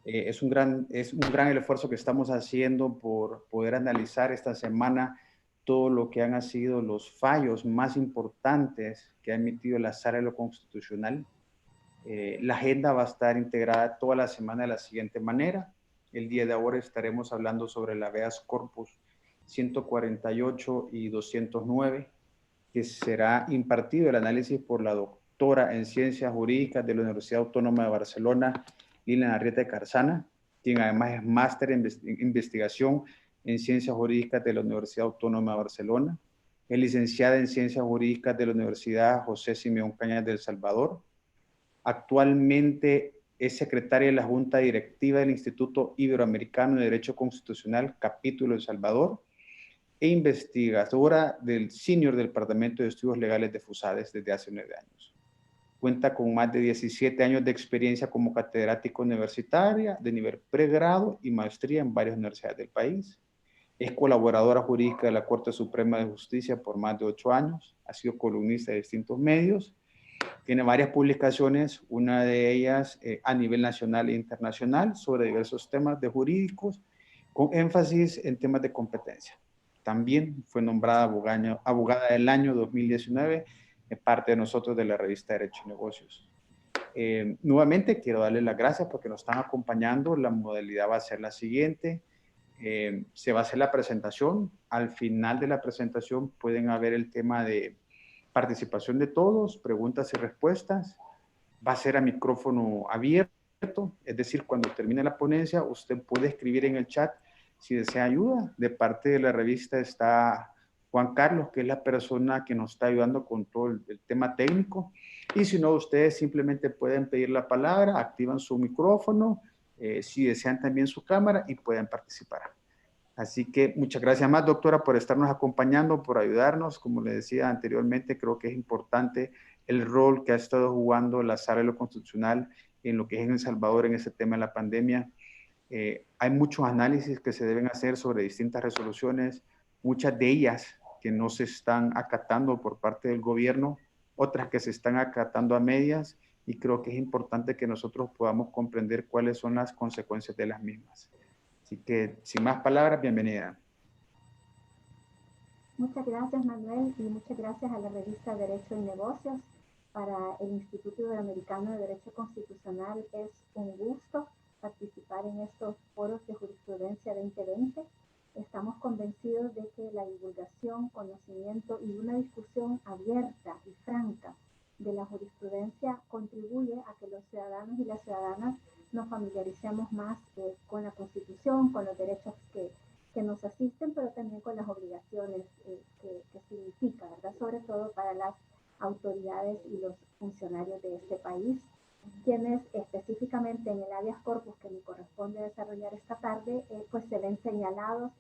Es un gran el esfuerzo que estamos haciendo por poder analizar esta semana todo lo que han sido los fallos más importantes que ha emitido la Sala de lo Constitucional. La agenda va a estar integrada toda la semana de la siguiente manera. El día de ahora estaremos hablando sobre el habeas corpus 148 y 209, que será impartido el análisis por la doctora en Ciencias Jurídicas de la Universidad Autónoma de Barcelona, Lilian Arrieta Carzana, quien además es máster en investigación en Ciencias Jurídicas de la Universidad Autónoma de Barcelona. Es licenciada en Ciencias Jurídicas de la Universidad José Simeón Cañas de El Salvador. Actualmente es secretaria de la Junta Directiva del Instituto Iberoamericano de Derecho Constitucional, capítulo El Salvador, e investigadora del Senior del Departamento de Estudios Legales de FUSADES desde hace 9 años. Cuenta con más de 17 años de experiencia como catedrática universitaria de nivel pregrado y maestría en varias universidades del país. Es colaboradora jurídica de la Corte Suprema de Justicia por más de 8 años. Ha sido columnista de distintos medios. Tiene varias publicaciones, una de ellas a nivel nacional e internacional sobre diversos temas de jurídicos, con énfasis en temas de competencia. También fue nombrada abogada del año 2019, parte de nosotros de la revista Derecho y Negocios. Nuevamente quiero darles las gracias porque nos están acompañando. La modalidad va a ser la siguiente. Se va a hacer la presentación. Al final de la presentación pueden haber el tema de participación de todos, preguntas y respuestas. Va a ser a micrófono abierto, es decir, cuando termine la ponencia, usted puede escribir en el chat si desea ayuda. De parte de la revista está Juan Carlos, que es la persona que nos está ayudando con todo el tema técnico. Y si no, ustedes simplemente pueden pedir la palabra, activan su micrófono, si desean también su cámara y pueden participar. Así que muchas gracias más, doctora, por estarnos acompañando, por ayudarnos. Como le decía anteriormente, creo que es importante el rol que ha estado jugando la Sala de lo Constitucional en lo que es en El Salvador en ese tema de la pandemia. Hay muchos análisis que se deben hacer sobre distintas resoluciones, muchas de ellas que no se están acatando por parte del gobierno, otras que se están acatando a medias, y creo que es importante que nosotros podamos comprender cuáles son las consecuencias de las mismas. Así que, sin más palabras, bienvenida. Muchas gracias, Manuel, y muchas gracias a la revista Derecho y Negocios. Para el Instituto Iberoamericano de Derecho Constitucional es un gusto participar en estos foros de jurisprudencia 2020. Estamos convencidos de que la divulgación, conocimiento y una discusión abierta y franca de la jurisprudencia contribuye a que los ciudadanos y las ciudadanas nos familiaricemos más con la Constitución, con los derechos que nos asisten, pero también con las obligaciones que significa, ¿verdad? Sobre todo para las autoridades y los funcionarios de este país, quienes específicamente en el habeas corpus que me corresponde desarrollar esta tarde, pues se ven señalados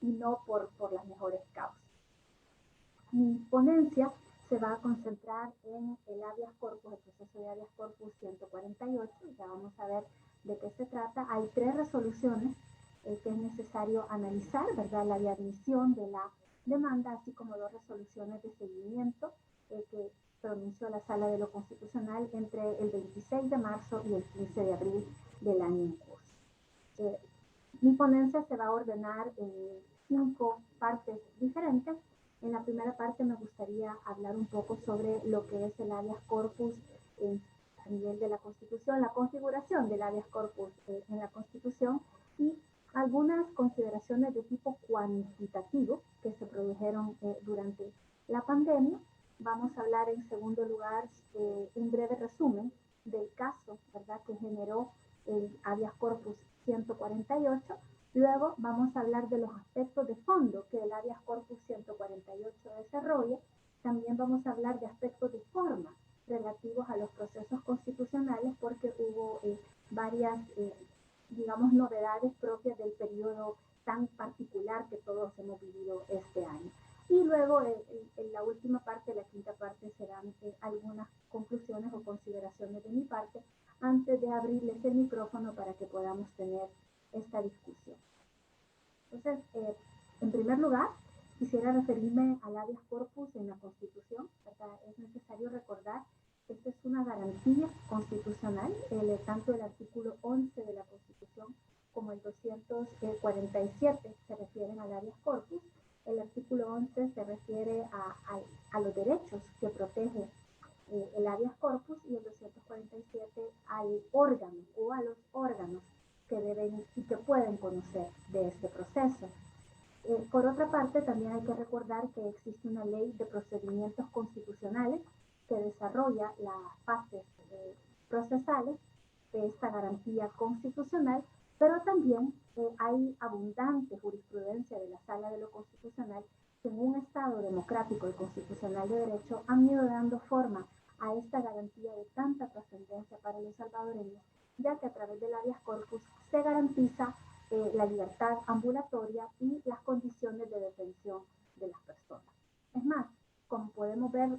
y no por las mejores causas. Mi ponencia se va a concentrar en el habeas corpus, el proceso de habeas corpus 148, ya vamos a ver de qué se trata. Hay 3 resoluciones que es necesario analizar, ¿verdad? La de admisión de la demanda, así como 2 resoluciones de seguimiento que pronunció la Sala de lo Constitucional entre el 26 de marzo y el 15 de abril del año en curso. Mi ponencia se va a ordenar en 5 partes diferentes. En la primera parte me gustaría hablar un poco sobre lo que es el habeas corpus a nivel de la Constitución, la configuración del habeas corpus en la Constitución y algunas consideraciones de tipo cuantitativo que se produjeron durante la pandemia. Vamos a hablar en segundo lugar un breve resumen del caso, ¿verdad?, que generó el habeas corpus 148. Luego vamos a hablar de los aspectos de fondo que el habeas corpus 148 desarrolla. También vamos a hablar de aspectos de forma relativos a los procesos constitucionales porque hubo varias, digamos, novedades propias del periodo tan particular que todos hemos vivido este año. Y luego en la última parte, la quinta parte, serán algunas conclusiones o consideraciones de mi parte antes de abrirles el micrófono para que podamos tener esta discusión. Entonces, en primer lugar, quisiera referirme al habeas corpus en la Constitución, ¿verdad? Es necesario recordar esta es una garantía constitucional, tanto el artículo 11 de la Constitución como el 247 se refieren al habeas corpus. El artículo 11 se refiere a los derechos que protege el habeas corpus y el 247 al órgano o a los órganos que deben y que pueden conocer de este proceso. Por otra parte, también hay que recordar que existe una ley de procedimientos constitucionales que desarrolla las fases procesales de esta garantía constitucional, pero también hay abundante jurisprudencia de la Sala de lo Constitucional que en un Estado democrático y constitucional de derecho han ido dando forma a esta garantía de tanta trascendencia para los salvadoreños, ya que a través del habeas corpus se garantiza la libertad ambulatoria y las condiciones de detención de las personas. Es más, como podemos ver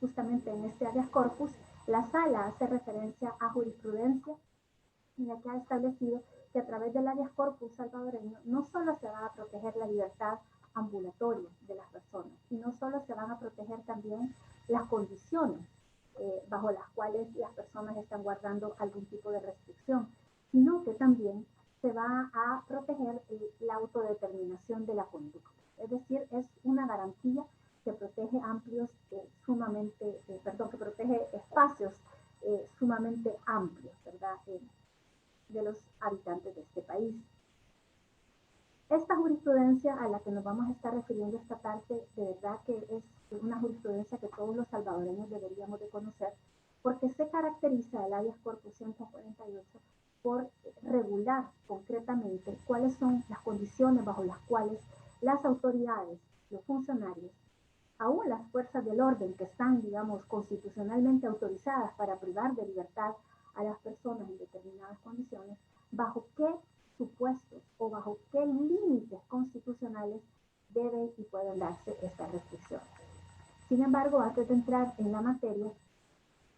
justamente en este habeas corpus, la Sala hace referencia a jurisprudencia en la que ha establecido que a través del habeas corpus salvadoreño no solo se va a proteger la libertad ambulatoria de las personas, y no solo se van a proteger también las condiciones bajo las cuales las personas están guardando algún tipo de restricción, sino que también se va a proteger la autodeterminación de la conducta. Es decir, es una garantía que protege que protege espacios sumamente amplios, ¿verdad? De los habitantes de este país. Esta jurisprudencia a la que nos vamos a estar refiriendo esta tarde, de verdad que es una jurisprudencia que todos los salvadoreños deberíamos de conocer, porque se caracteriza el habeas corpus 148 por regular concretamente cuáles son las condiciones bajo las cuales las autoridades, los funcionarios, aún las fuerzas del orden que están, digamos, constitucionalmente autorizadas para privar de libertad a las personas en determinadas condiciones, bajo qué supuestos o bajo qué límites constitucionales deben y pueden darse estas restricciones. Sin embargo, antes de entrar en la materia,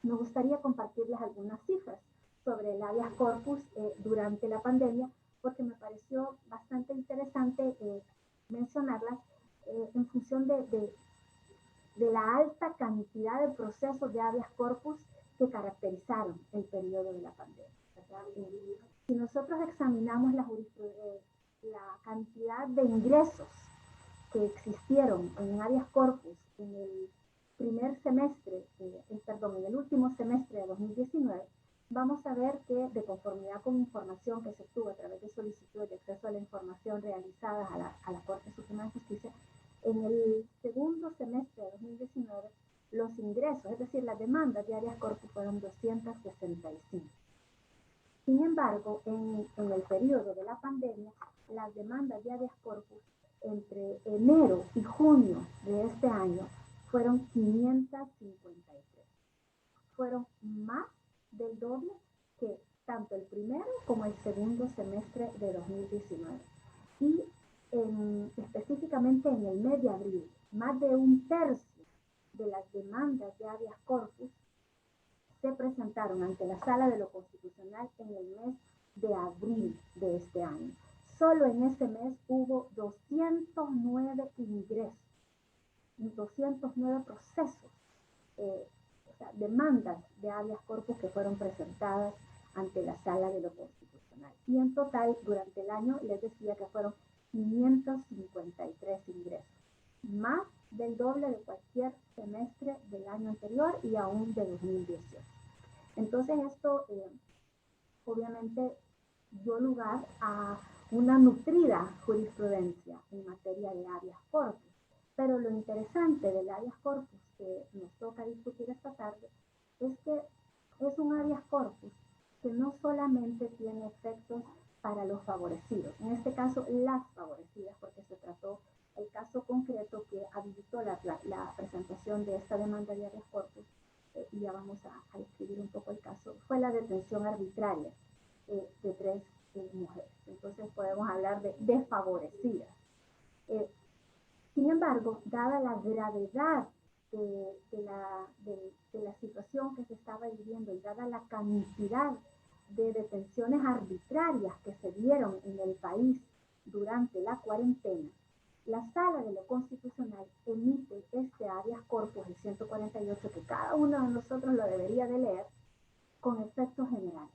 me gustaría compartirles algunas cifras sobre el habeas corpus durante la pandemia, porque me pareció bastante interesante mencionarlas en función de la alta cantidad de procesos de habeas corpus que caracterizaron el periodo de la pandemia, ¿verdad? Si nosotros examinamos la cantidad de ingresos que existieron en habeas corpus en el primer semestre, en el último semestre de 2019, vamos a ver que de conformidad con información que se obtuvo a través de solicitudes de acceso a la información realizadas a la Corte Suprema de Justicia, en el segundo semestre de 2019, los ingresos, es decir, las demandas de habeas corpus fueron 265. Sin embargo, en el periodo de la pandemia, las demandas de habeas corpus entre enero y junio de este año fueron 553. Fueron más del doble que tanto el primero como el segundo semestre de 2019. Y específicamente en el mes de abril, más de un tercio de las demandas de habeas corpus se presentaron ante la Sala de lo Constitucional en el mes de abril de este año. Solo en ese mes hubo 209 ingresos, 209 procesos, demandas de habeas corpus que fueron presentadas ante la Sala de lo Constitucional. Y en total, durante el año, les decía que fueron 553 ingresos, más del doble de cualquier semestre del año anterior y aún de 2018. Entonces esto obviamente dio lugar a una nutrida jurisprudencia en materia de habeas corpus. Pero lo interesante del habeas corpus que nos toca discutir esta tarde es que es un habeas corpus que no solamente tiene efectos para los favorecidos, en este caso las favorecidas, porque se trató el caso concreto que habilitó la presentación de esta demanda de habeas corpus, y ya vamos a describir un poco el caso, fue la detención arbitraria de 3 mujeres. Entonces podemos hablar de desfavorecidas. Sin embargo, dada la gravedad de la situación que se estaba viviendo y dada la cantidad de detenciones arbitrarias que se dieron en el país durante la cuarentena, la Sala de lo Constitucional emite este habeas corpus, el 148, que cada uno de nosotros lo debería de leer, con efectos generales.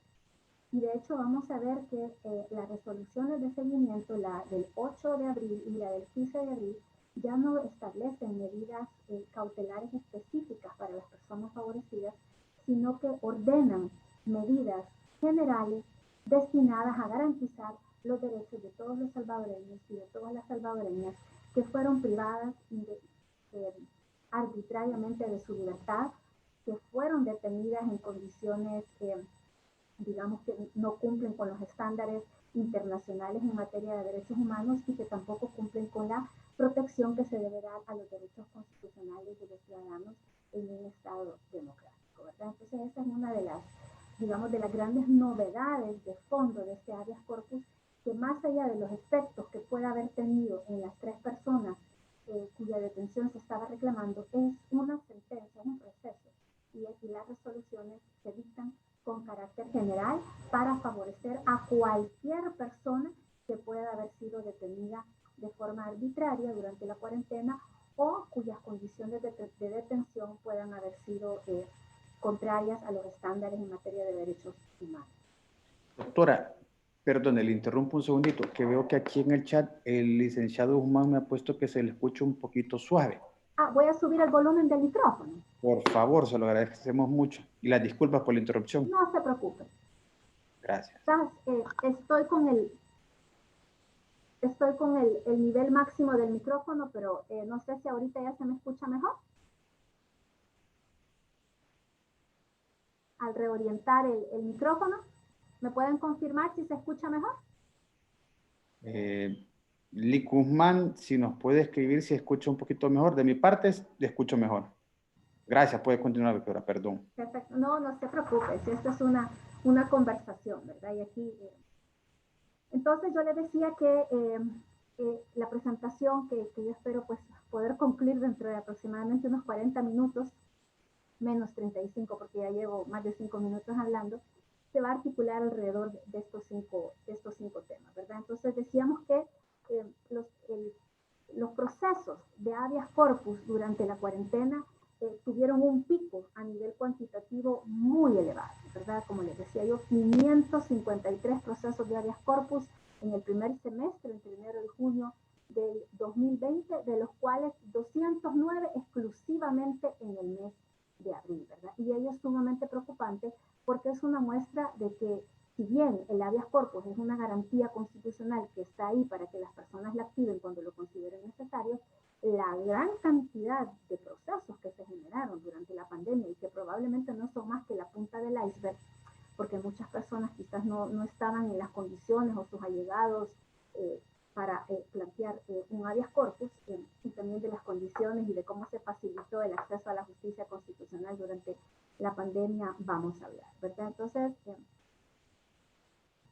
Y de hecho vamos a ver que las resoluciones de seguimiento, la del 8 de abril y la del 15 de abril, ya no establecen medidas cautelares específicas para las personas favorecidas, sino que ordenan medidas generales destinadas a garantizar los derechos de todos los salvadoreños y de todas las salvadoreñas que fueron privadas arbitrariamente de su libertad, que fueron detenidas en condiciones digamos que no cumplen con los estándares internacionales en materia de derechos humanos y que tampoco cumplen con la protección que se debe dar a los derechos constitucionales de los ciudadanos en un Estado democrático, ¿verdad? Entonces esa es una de las, digamos, de las grandes novedades de fondo de este habeas corpus, que más allá de los efectos que pueda haber tenido en las 3 personas cuya detención se estaba reclamando, es una sentencia, un proceso, y aquí las resoluciones se dictan con carácter general para favorecer a cualquier persona que pueda haber sido detenida de forma arbitraria durante la cuarentena o cuyas condiciones de detención puedan haber sido contrarias a los estándares en materia de derechos humanos. Doctora, perdone, le interrumpo un segundito, que veo que aquí en el chat el licenciado Guzmán me ha puesto que se le escucha un poquito suave. Voy a subir el volumen del micrófono. Por favor, se lo agradecemos mucho. Y las disculpas por la interrupción. No se preocupe. Gracias. Estoy con el nivel máximo del micrófono, pero no sé si ahorita ya se me escucha mejor. Al reorientar el micrófono, ¿me pueden confirmar si se escucha mejor? Lee Guzmán, si nos puede escribir si escucha un poquito mejor. De mi parte, le escucho mejor. Gracias, puede continuar, doctora, perdón. Perfecto. No se preocupe, si esta es una conversación, ¿verdad? Y aquí, entonces yo le decía que la presentación que yo espero pues poder concluir dentro de aproximadamente unos 40 minutos, menos 35 porque ya llevo más de 5 minutos hablando, se va a articular alrededor de estos cinco temas, ¿verdad? Entonces decíamos que los procesos de habeas corpus durante la cuarentena tuvieron un pico a nivel cuantitativo muy elevado, ¿verdad? Como les decía yo, 553 procesos de habeas corpus en el primer semestre, entre enero y junio del 2020, de los cuales 209 exclusivamente en el mes de abril, ¿verdad? Y ello es sumamente preocupante porque es una muestra de que si bien el habeas corpus es una garantía constitucional que está ahí para que las personas la activen cuando lo consideren necesario, la gran cantidad de procesos que se generaron durante la pandemia y que probablemente no son más que la punta del iceberg, porque muchas personas quizás no estaban en las condiciones o sus allegados para plantear un habeas corpus y también de las condiciones y de cómo se facilitó el acceso a la justicia constitucional durante la pandemia, vamos a hablar, ¿verdad? Entonces,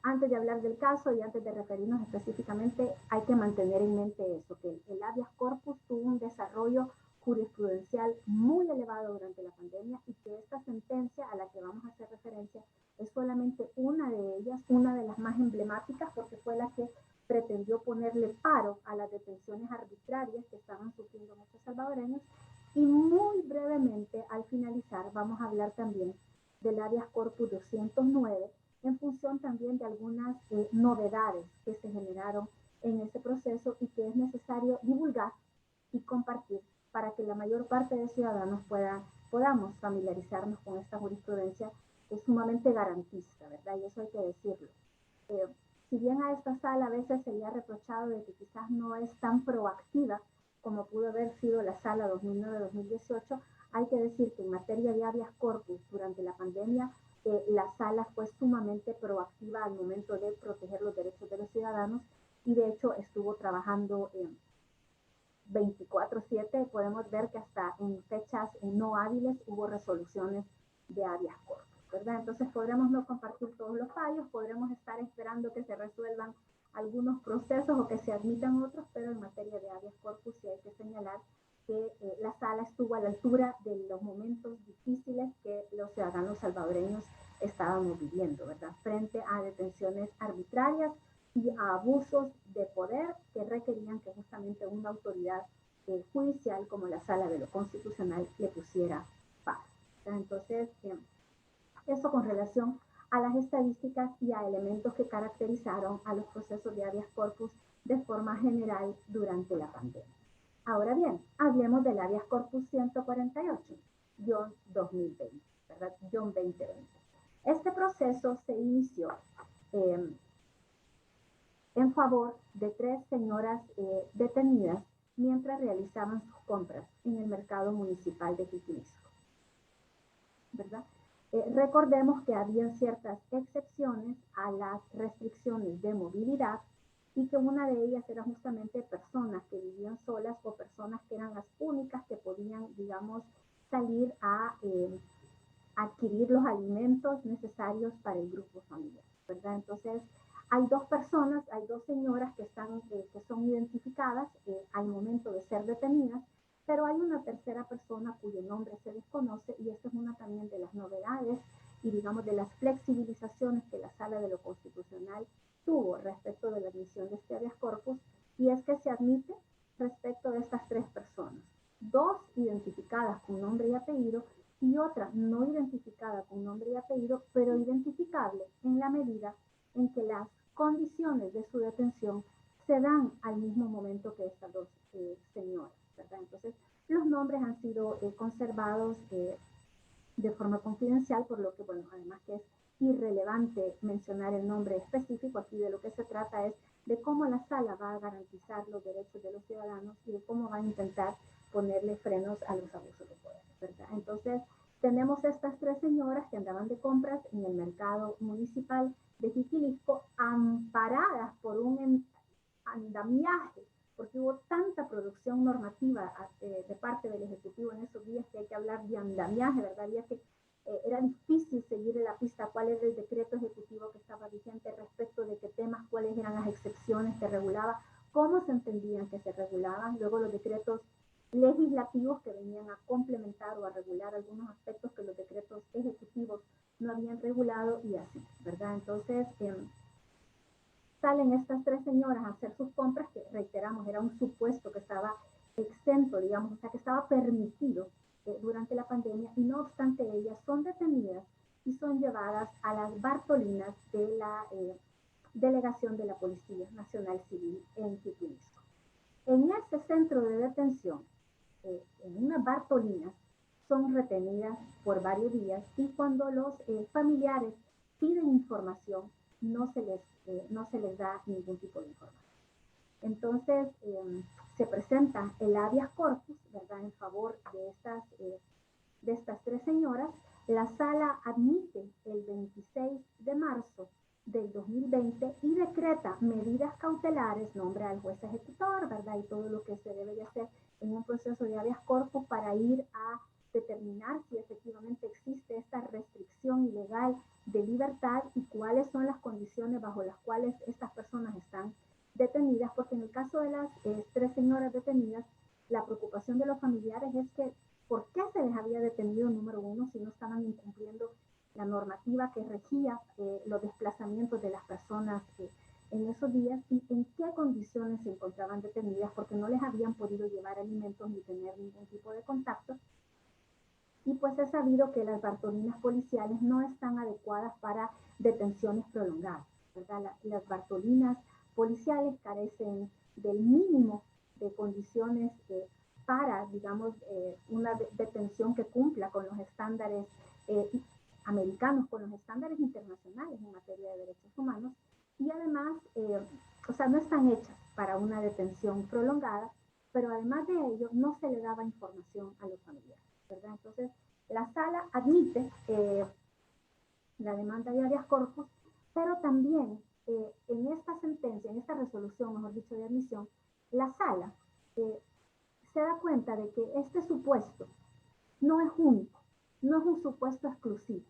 antes de hablar del caso y antes de referirnos específicamente, hay que mantener en mente eso, que el habeas corpus tuvo un desarrollo jurisprudencial muy elevado durante la pandemia y que esta sentencia a la que vamos a hacer referencia es solamente una de ellas, una de las más emblemáticas, porque fue la que pretendió ponerle paro a las detenciones arbitrarias que estaban sufriendo muchos salvadoreños. Y muy brevemente, al finalizar, vamos a hablar también del habeas corpus 209, en función también de algunas novedades que se generaron en ese proceso y que es necesario divulgar y compartir para que la mayor parte de ciudadanos podamos familiarizarnos con esta jurisprudencia que es sumamente garantista, ¿verdad? Y eso hay que decirlo. Si bien a esta sala a veces se le ha reprochado de que quizás no es tan proactiva como pudo haber sido la sala 2009-2018, hay que decir que en materia de habeas corpus durante la pandemia, la sala fue sumamente proactiva al momento de proteger los derechos de los ciudadanos y de hecho estuvo trabajando 24/7. Podemos ver que hasta en fechas no hábiles hubo resoluciones de habeas corpus, ¿verdad? Entonces podremos no compartir todos los fallos, podremos estar esperando que se resuelvan algunos procesos o que se admitan otros, pero en materia de habeas corpus sí hay que señalar que la sala estuvo a la altura de los momentos difíciles que los ciudadanos salvadoreños estábamos viviendo, ¿verdad? Frente a detenciones arbitrarias, y a abusos de poder que requerían que justamente una autoridad judicial como la Sala de lo Constitucional le pusiera paz. Entonces, eso con relación a las estadísticas y a elementos que caracterizaron a los procesos de habeas corpus de forma general durante la pandemia. Ahora bien, hablemos del habeas corpus 148-2020, ¿verdad? 2020. Este proceso se inició en favor de 3 señoras detenidas mientras realizaban sus compras en el mercado municipal de Jiquilisco, ¿verdad? Recordemos que había ciertas excepciones a las restricciones de movilidad y que una de ellas era justamente personas que vivían solas o personas que eran las únicas que podían, digamos, salir a adquirir los alimentos necesarios para el grupo familiar, ¿verdad? Entonces, hay 2 personas, hay 2 señoras que son identificadas al momento de ser detenidas, pero hay una tercera persona cuyo nombre se desconoce y esta es una también de las novedades y digamos de las flexibilizaciones que la Sala de lo Constitucional tuvo respecto de la admisión de este habeas corpus, y es que se admite respecto de estas 3 personas, 2 identificadas con nombre y apellido y otra no identificada con nombre y apellido, pero identificable en la medida en que las condiciones de su detención se dan al mismo momento que estas 2 señoras, ¿verdad? Entonces, los nombres han sido conservados de forma confidencial, por lo que, bueno, además que es irrelevante mencionar el nombre específico, aquí de lo que se trata es de cómo la sala va a garantizar los derechos de los ciudadanos y de cómo va a intentar ponerle frenos a los abusos de poder, ¿verdad? Entonces, tenemos estas 3 señoras que andaban de compras en el mercado municipal de Jiquilisco, amparadas por un andamiaje, porque hubo tanta producción normativa de parte del Ejecutivo en esos días que hay que hablar de andamiaje, ¿verdad? Había que era difícil seguir en la pista cuál era el decreto ejecutivo que estaba vigente respecto de qué temas, cuáles eran las excepciones que regulaba, cómo se entendían que se regulaban, luego los decretos legislativos que venían a complementar o a regular algunos aspectos que los decretos ejecutivos no habían regulado y así, ¿verdad? Entonces, salen estas 3 señoras a hacer sus compras, que reiteramos, era un supuesto que estaba exento, digamos, o sea, que estaba permitido durante la pandemia, y no obstante ellas son detenidas y son llevadas a las Bartolinas de la Delegación de la Policía Nacional Civil en Jiquilisco. En este centro de detención, en unas Bartolinas, son retenidas por varios días y cuando los familiares piden información, no se les da ningún tipo de información. Entonces, se presenta el habeas corpus, ¿verdad?, en favor de estas 3 señoras. La sala admite el 26 de marzo del 2020 y decreta medidas cautelares, nombra al juez ejecutor, ¿verdad?, y todo lo que se debe de hacer en un proceso de habeas corpus para ir a determinar si efectivamente existe esta restricción ilegal de libertad y cuáles son las condiciones bajo las cuales estas personas están detenidas, porque en el caso de las 3 señoras detenidas, la preocupación de los familiares es que ¿por qué se les había detenido, número uno, si no estaban incumpliendo la normativa que regía los desplazamientos de las personas en esos días, y en qué condiciones se encontraban detenidas, porque no les habían podido llevar alimentos ni tener ningún tipo de contacto? Y pues es sabido que las Bartolinas policiales no están adecuadas para detenciones prolongadas, ¿verdad? Las Bartolinas policiales carecen del mínimo de condiciones para, digamos, una detención que cumpla con los estándares americanos, con los estándares internacionales en materia de derechos humanos, y además, o sea, no están hechas para una detención prolongada, pero además de ello, no se le daba información a los familiares, ¿verdad? Entonces, la sala admite la demanda de habeas corpus, pero también en esta sentencia, en esta resolución, mejor dicho, de admisión, la sala se da cuenta de que este supuesto no es único, no es un supuesto exclusivo,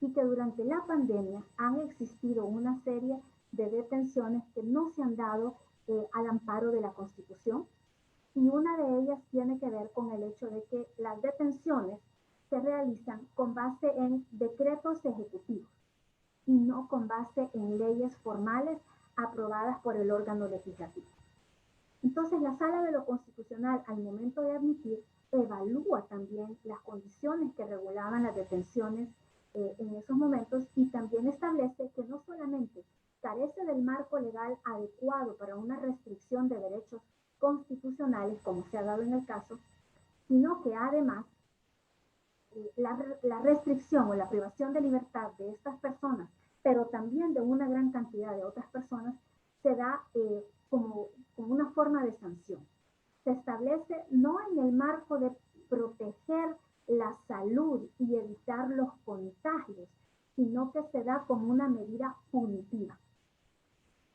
y que durante la pandemia han existido una serie de detenciones que no se han dado al amparo de la Constitución, y una de ellas tiene que ver con el hecho de que las detenciones se realizan con base en decretos ejecutivos y no con base en leyes formales aprobadas por el órgano legislativo. Entonces, la Sala de lo Constitucional, al momento de admitir, evalúa también las condiciones que regulaban las detenciones en esos momentos y también establece que no solamente carece del marco legal adecuado para una restricción de derechos constitucionales, como se ha dado en el caso, sino que además la restricción o la privación de libertad de estas personas, pero también de una gran cantidad de otras personas, se da como una forma de sanción. Se establece no en el marco de proteger la salud y evitar los contagios, sino que se da como una medida punitiva.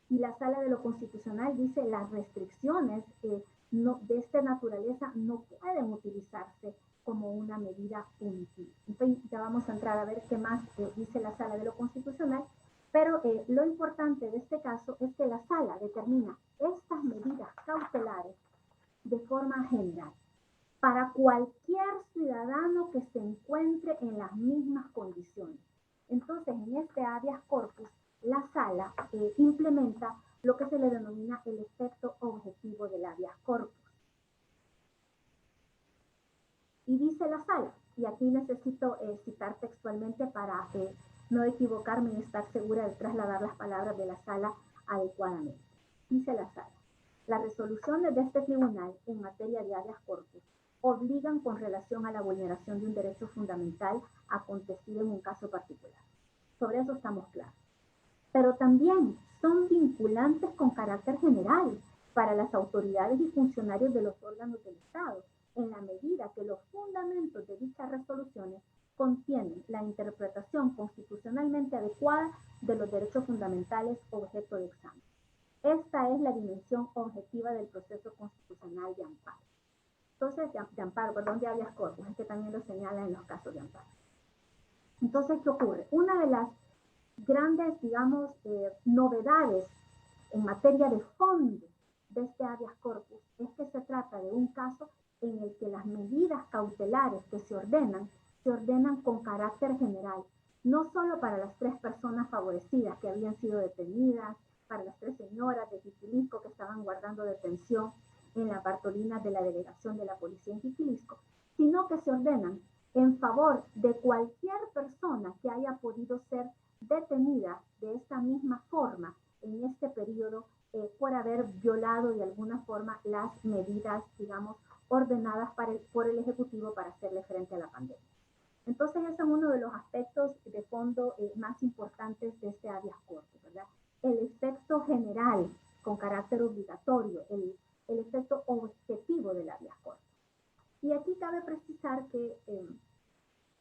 Y la Sala de lo Constitucional dice las restricciones de esta naturaleza no pueden utilizarse como una medida punitiva. Entonces ya vamos a entrar a ver qué más dice la Sala de lo Constitucional, pero lo importante de este caso es que la Sala determina estas medidas cautelares de forma general para cualquier ciudadano que se encuentre en las mismas condiciones. Entonces, en este habeas corpus, la Sala implementa lo que se le denomina el efecto objetivo del habeas corpus. Y dice la Sala, y aquí necesito citar textualmente para no equivocarme y estar segura de trasladar las palabras de la Sala adecuadamente. Dice la Sala, las resoluciones de este tribunal en materia de habeas corpus obligan con relación a la vulneración de un derecho fundamental acontecido en un caso particular. Sobre eso estamos claros. Pero también son vinculantes con carácter general para las autoridades y funcionarios de los órganos del Estado, en la medida que los fundamentos de dichas resoluciones contienen la interpretación constitucionalmente adecuada de los derechos fundamentales objeto de examen. Esta es la dimensión objetiva del proceso constitucional de amparo. Entonces, de amparo, perdón, de habeas corpus, es que también lo señala en los casos de amparo. Entonces, ¿qué ocurre? Una de las grandes, digamos, novedades en materia de fondo de este habeas corpus es que se trata de un caso en el que las medidas cautelares que se ordenan con carácter general, no solo para las 3 personas favorecidas que habían sido detenidas, para las 3 señoras de Jiquilisco que estaban guardando detención en la Bartolina de la delegación de la policía en Jiquilisco, sino que se ordenan en favor de cualquier persona que haya podido ser detenida de esta misma forma en este periodo por haber violado de alguna forma las medidas, digamos, ordenadas por el Ejecutivo para hacerle frente a la pandemia. Entonces, ese es uno de los aspectos de fondo más importantes de este habeas corpus, ¿verdad? El efecto general con carácter obligatorio, el efecto objetivo del habeas corpus. Y aquí cabe precisar que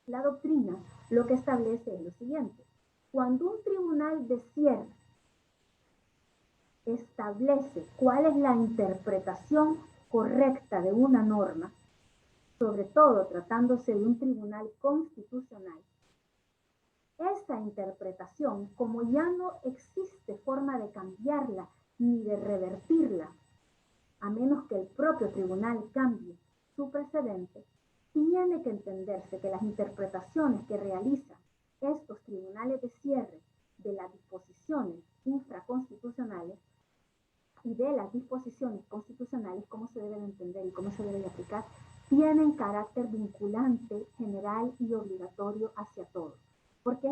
la doctrina lo que establece es lo siguiente. Cuando un tribunal de cierre establece cuál es la interpretación correcta de una norma, sobre todo tratándose de un tribunal constitucional, esa interpretación, como ya no existe forma de cambiarla ni de revertirla, a menos que el propio tribunal cambie su precedente, tiene que entenderse que las interpretaciones que realizan estos tribunales de cierre de las disposiciones infraconstitucionales y de las disposiciones constitucionales, cómo se deben entender y cómo se deben aplicar, tienen carácter vinculante, general y obligatorio hacia todos. Porque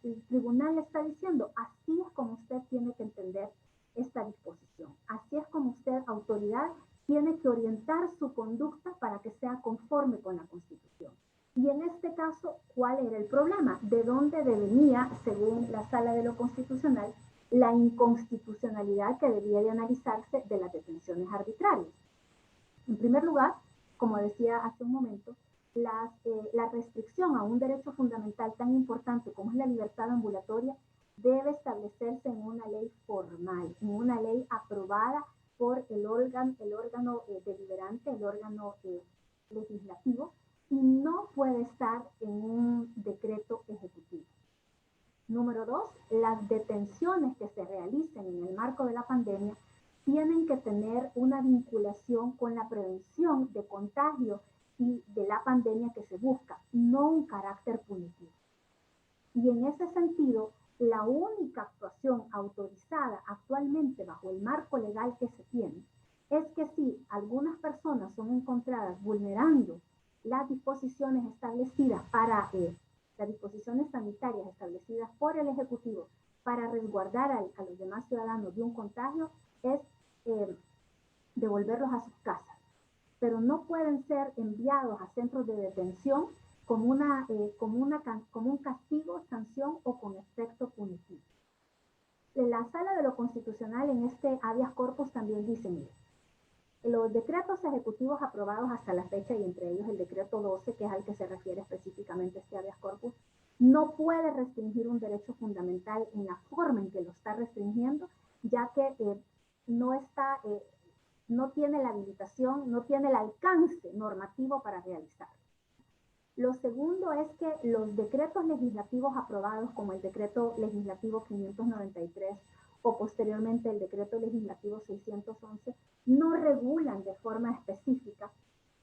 el tribunal le está diciendo, así es como usted tiene que entender esta disposición. Así es como usted, autoridad, tiene que orientar su conducta para que sea conforme con la Constitución. Y en este caso, ¿cuál era el problema? ¿De dónde devenía, según la Sala de lo Constitucional, la inconstitucionalidad que debía de analizarse de las detenciones arbitrarias? En primer lugar, como decía hace un momento, la restricción a un derecho fundamental tan importante como es la libertad ambulatoria debe establecerse en una ley formal, en una ley aprobada por el órgano deliberante, el órgano legislativo, y no puede estar en un decreto ejecutivo. Número 2, las detenciones que se realicen en el marco de la pandemia tienen que tener una vinculación con la prevención de contagio y de la pandemia que se busca, no un carácter punitivo. Y en ese sentido, la única actuación autorizada actualmente bajo el marco legal que se tiene es que si algunas personas son encontradas vulnerando las disposiciones establecidas las disposiciones sanitarias establecidas por el Ejecutivo para resguardar a los demás ciudadanos de un contagio, es devolverlos a sus casas. Pero no pueden ser enviados a centros de detención como un castigo, sanción o con efecto punitivo. La Sala de lo Constitucional en este habeas corpus también dice, mire, los decretos ejecutivos aprobados hasta la fecha, y entre ellos el decreto 12, que es al que se refiere específicamente este habeas corpus, no puede restringir un derecho fundamental en la forma en que lo está restringiendo, ya que no tiene la habilitación, no tiene el alcance normativo para realizarlo. Lo segundo es que los decretos legislativos aprobados, como el decreto legislativo 593 o posteriormente el decreto legislativo 611, no regulan de forma específica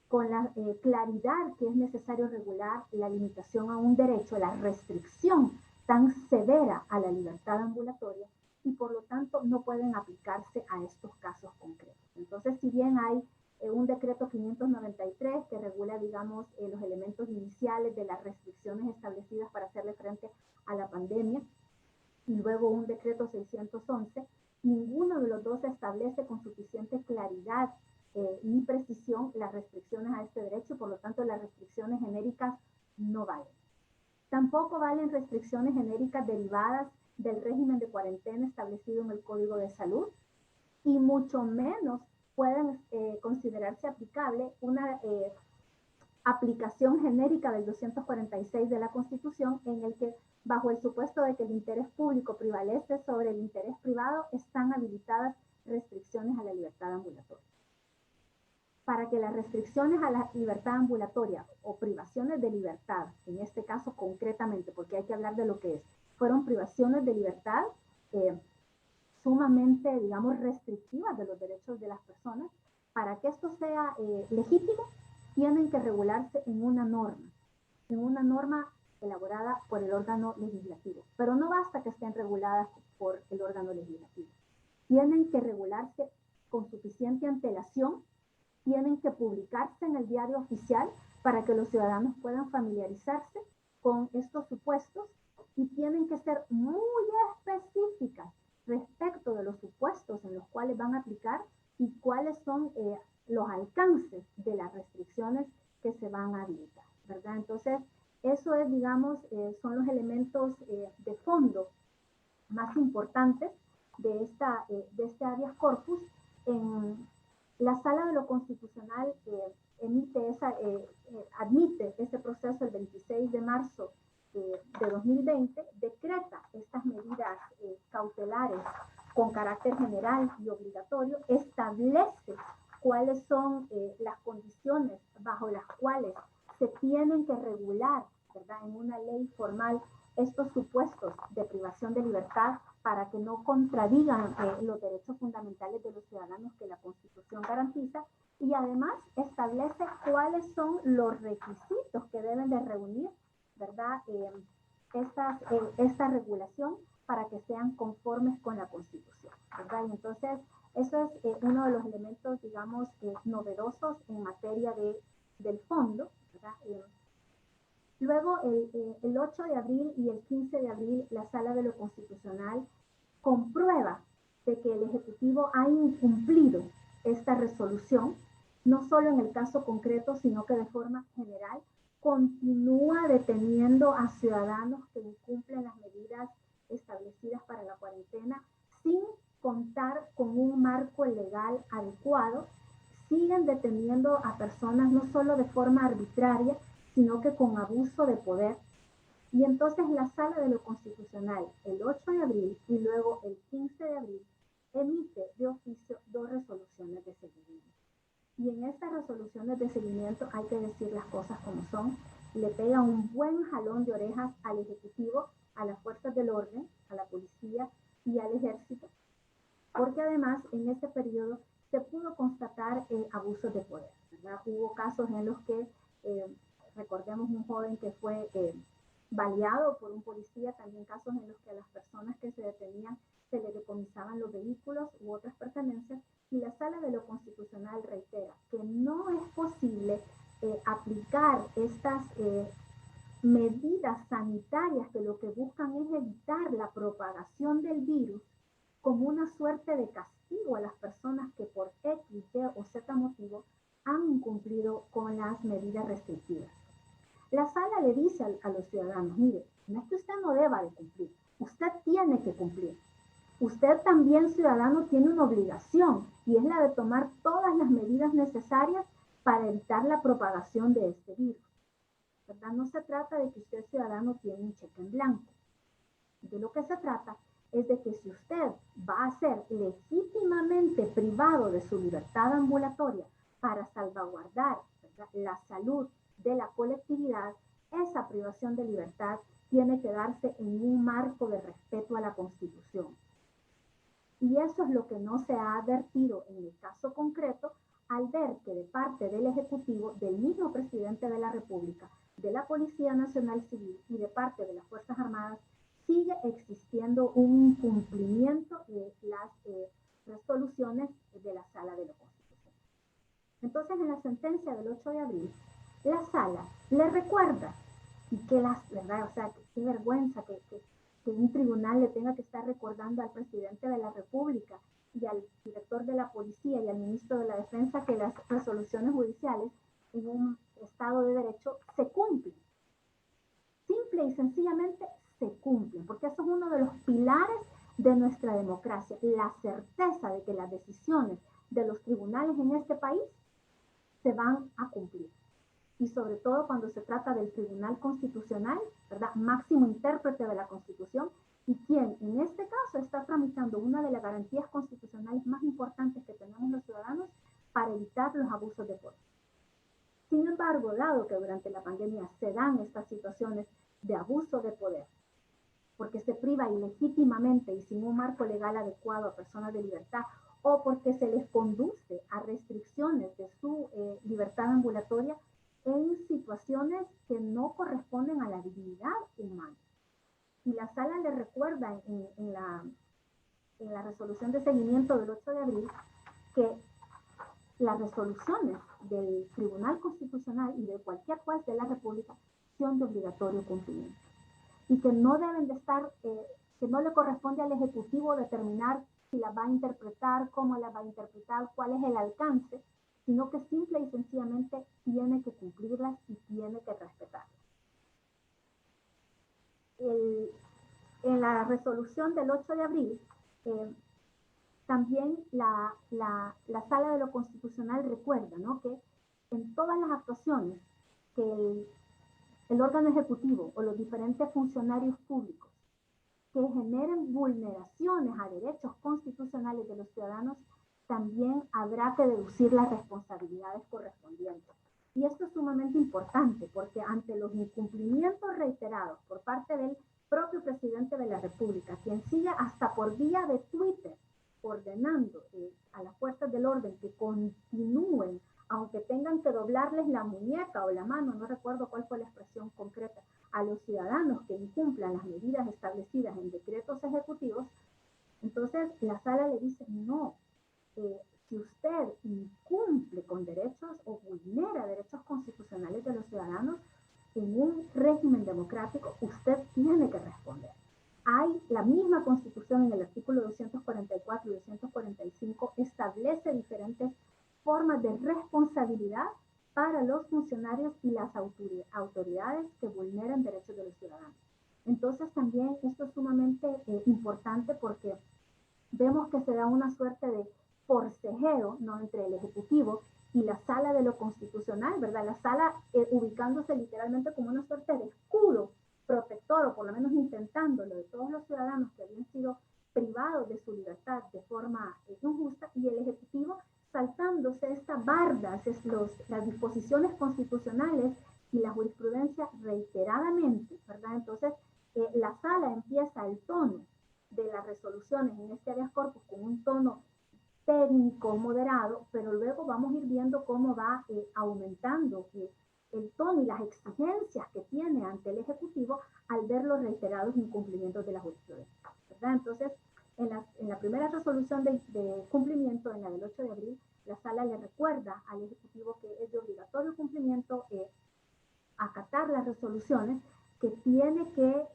con la claridad que es necesario regular la limitación a un derecho, la restricción tan severa a la libertad ambulatoria, y por lo tanto no pueden aplicarse a estos casos concretos. Entonces, si bien hay un decreto 593 que regula, digamos, los elementos iniciales de las restricciones establecidas para hacerle frente a la pandemia, y luego un decreto 611, ninguno de los dos establece con suficiente claridad ni precisión las restricciones a este derecho, por lo tanto las restricciones genéricas no valen. Tampoco valen restricciones genéricas derivadas del régimen de cuarentena establecido en el Código de Salud, y mucho menos pueden considerarse aplicable una aplicación genérica del 246 de la Constitución, en el que, bajo el supuesto de que el interés público prevalece sobre el interés privado, están habilitadas restricciones a la libertad ambulatoria. Para que las restricciones a la libertad ambulatoria o privaciones de libertad, en este caso concretamente, porque hay que hablar de lo que es, fueron privaciones de libertad sumamente, digamos, restrictivas de los derechos de las personas, para que esto sea legítimo, tienen que regularse en una norma elaborada por el órgano legislativo. Pero no basta que estén reguladas por el órgano legislativo. Tienen que regularse con suficiente antelación, tienen que publicarse en el diario oficial para que los ciudadanos puedan familiarizarse con estos supuestos, y tienen que ser muy específicas respecto de los supuestos en los cuales van a aplicar y cuáles son los alcances de las restricciones que se van a habilitar, ¿verdad? Entonces, eso es, digamos, son los elementos de fondo más importantes de este habeas corpus. En la Sala de lo Constitucional admite este proceso el 26 de marzo de 2020, decreta estas medidas cautelares con carácter general y obligatorio, establece cuáles son las condiciones bajo las cuales se tienen que regular, ¿verdad?, en una ley formal estos supuestos de privación de libertad, para que no contradigan los derechos fundamentales de los ciudadanos que la Constitución garantiza, y además establece cuáles son los requisitos que deben de reunir, ¿verdad?, esta regulación para que sean conformes con la Constitución, ¿verdad? Y entonces, eso es uno de los elementos, digamos, novedosos en materia del fondo, ¿verdad? Luego, el 8 de abril y el 15 de abril, la Sala de lo Constitucional comprueba de que el Ejecutivo ha incumplido esta resolución, no solo en el caso concreto, sino que de forma general continúa deteniendo a ciudadanos que incumplen las medidas establecidas para la cuarentena sin contar con un marco legal adecuado. Siguen deteniendo a personas no solo de forma arbitraria, sino que con abuso de poder. Y entonces la Sala de lo Constitucional, el 8 de abril y luego el 15 de abril, emite de oficio 2 resoluciones de seguimiento. Y en estas resoluciones de seguimiento, hay que decir las cosas como son, le pega un buen jalón de orejas al Ejecutivo, a las fuerzas del orden, a la policía y al ejército, porque además en este periodo se pudo constatar abusos de poder, ¿verdad? Hubo casos en los que, recordemos un joven que fue baleado por un policía, también casos en los que a las personas que se detenían se les decomisaban los vehículos u otras pertenencias, y la Sala de lo Constitucional reitera que no es posible aplicar estas medidas sanitarias que lo que buscan es evitar la propagación del virus como una suerte de castigo a las personas que por X, Y o Z motivo han incumplido con las medidas restrictivas. La sala le dice a los ciudadanos, mire, no es que usted no deba de cumplir, usted tiene que cumplir. Usted también, ciudadano, tiene una obligación, y es la de tomar todas las medidas necesarias para evitar la propagación de este virus. ¿Verdad? No se trata de que usted, ciudadano, tiene un cheque en blanco. De lo que se trata es de que si usted va a ser legítimamente privado de su libertad ambulatoria para salvaguardar, ¿verdad?, la salud de la colectividad, esa privación de libertad tiene que darse en un marco de respeto a la Constitución. Y eso es lo que no se ha advertido en el caso concreto, al ver que de parte del Ejecutivo, del mismo presidente de la República, de la Policía Nacional Civil y de parte de las Fuerzas Armadas, sigue existiendo un incumplimiento de las resoluciones de la Sala de lo Constitucional. Entonces, en la sentencia del 8 de abril, la Sala le recuerda, y que las, ¿verdad? O sea, qué vergüenza que un tribunal le tenga que estar recordando al presidente de la República y al director de la policía y al ministro de la Defensa que las resoluciones judiciales en un Estado de Derecho se cumplen. Simple y sencillamente se cumplen, porque eso es uno de los pilares de nuestra democracia, la certeza de que las decisiones de los tribunales en este país se van a cumplir. Y sobre todo cuando se trata del Tribunal Constitucional, ¿verdad?, máximo intérprete de la Constitución, y quien en este caso está tramitando una de las garantías constitucionales más importantes que tenemos los ciudadanos para evitar los abusos de poder. Sin embargo, dado que durante la pandemia se dan estas situaciones de abuso de poder, porque se priva ilegítimamente y sin un marco legal adecuado a personas de libertad, o porque se les conduce a restricciones de su libertad ambulatoria en situaciones que no corresponden a la dignidad humana. Y la sala le recuerda en la resolución de seguimiento del 8 de abril que las resoluciones del Tribunal Constitucional y de cualquier juez de la República son de obligatorio cumplimiento, y que no deben de estar, que no le corresponde al Ejecutivo determinar si las va a interpretar, cómo las va a interpretar, cuál es el alcance, sino que simple y sencillamente tiene que cumplirlas y tiene que respetarlas. En la resolución del 8 de abril, también la Sala de lo Constitucional recuerda, ¿no?, que en todas las actuaciones que el órgano ejecutivo o los diferentes funcionarios públicos que generen vulneraciones a derechos constitucionales de los ciudadanos, también habrá que deducir las responsabilidades correspondientes. Y esto es sumamente importante porque ante los incumplimientos reiterados por parte del propio presidente de la República, quien sigue hasta por vía de Twitter ordenando a las fuerzas del orden que continúen, aunque tengan que doblarles la muñeca o la mano, no recuerdo cuál fue la expresión concreta, a los ciudadanos que incumplan las medidas establecidas en decretos ejecutivos, entonces la sala le dice, no, si usted incumple con derechos o vulnera derechos constitucionales de los ciudadanos en un régimen democrático, usted tiene que responder. Hay la misma Constitución en el artículo 244 y 245 establece diferentes formas de responsabilidad para los funcionarios y las autoridades que vulneran derechos de los ciudadanos. Entonces también esto es sumamente importante porque vemos que se da una suerte de forcejeo, ¿no?, entre el Ejecutivo y la Sala de lo Constitucional, ¿verdad? La Sala ubicándose literalmente como una suerte de escudo protector, o por lo menos intentándolo, de todos los ciudadanos que habían sido privados de su libertad de forma injusta, y el Ejecutivo saltándose estas bardas, las disposiciones constitucionales y la jurisprudencia reiteradamente, ¿verdad? Entonces, la sala empieza el tono de las resoluciones en este habeas corpus con un tono técnico, moderado, pero luego vamos a ir viendo cómo va aumentando el tono y las exigencias que tiene ante el Ejecutivo al ver los reiterados incumplimientos de la jurisprudencia, ¿verdad? Entonces, en la primera resolución de cumplimiento, en la del 8 de abril, la Sala le recuerda al Ejecutivo que es de obligatorio cumplimiento acatar las resoluciones, que tiene que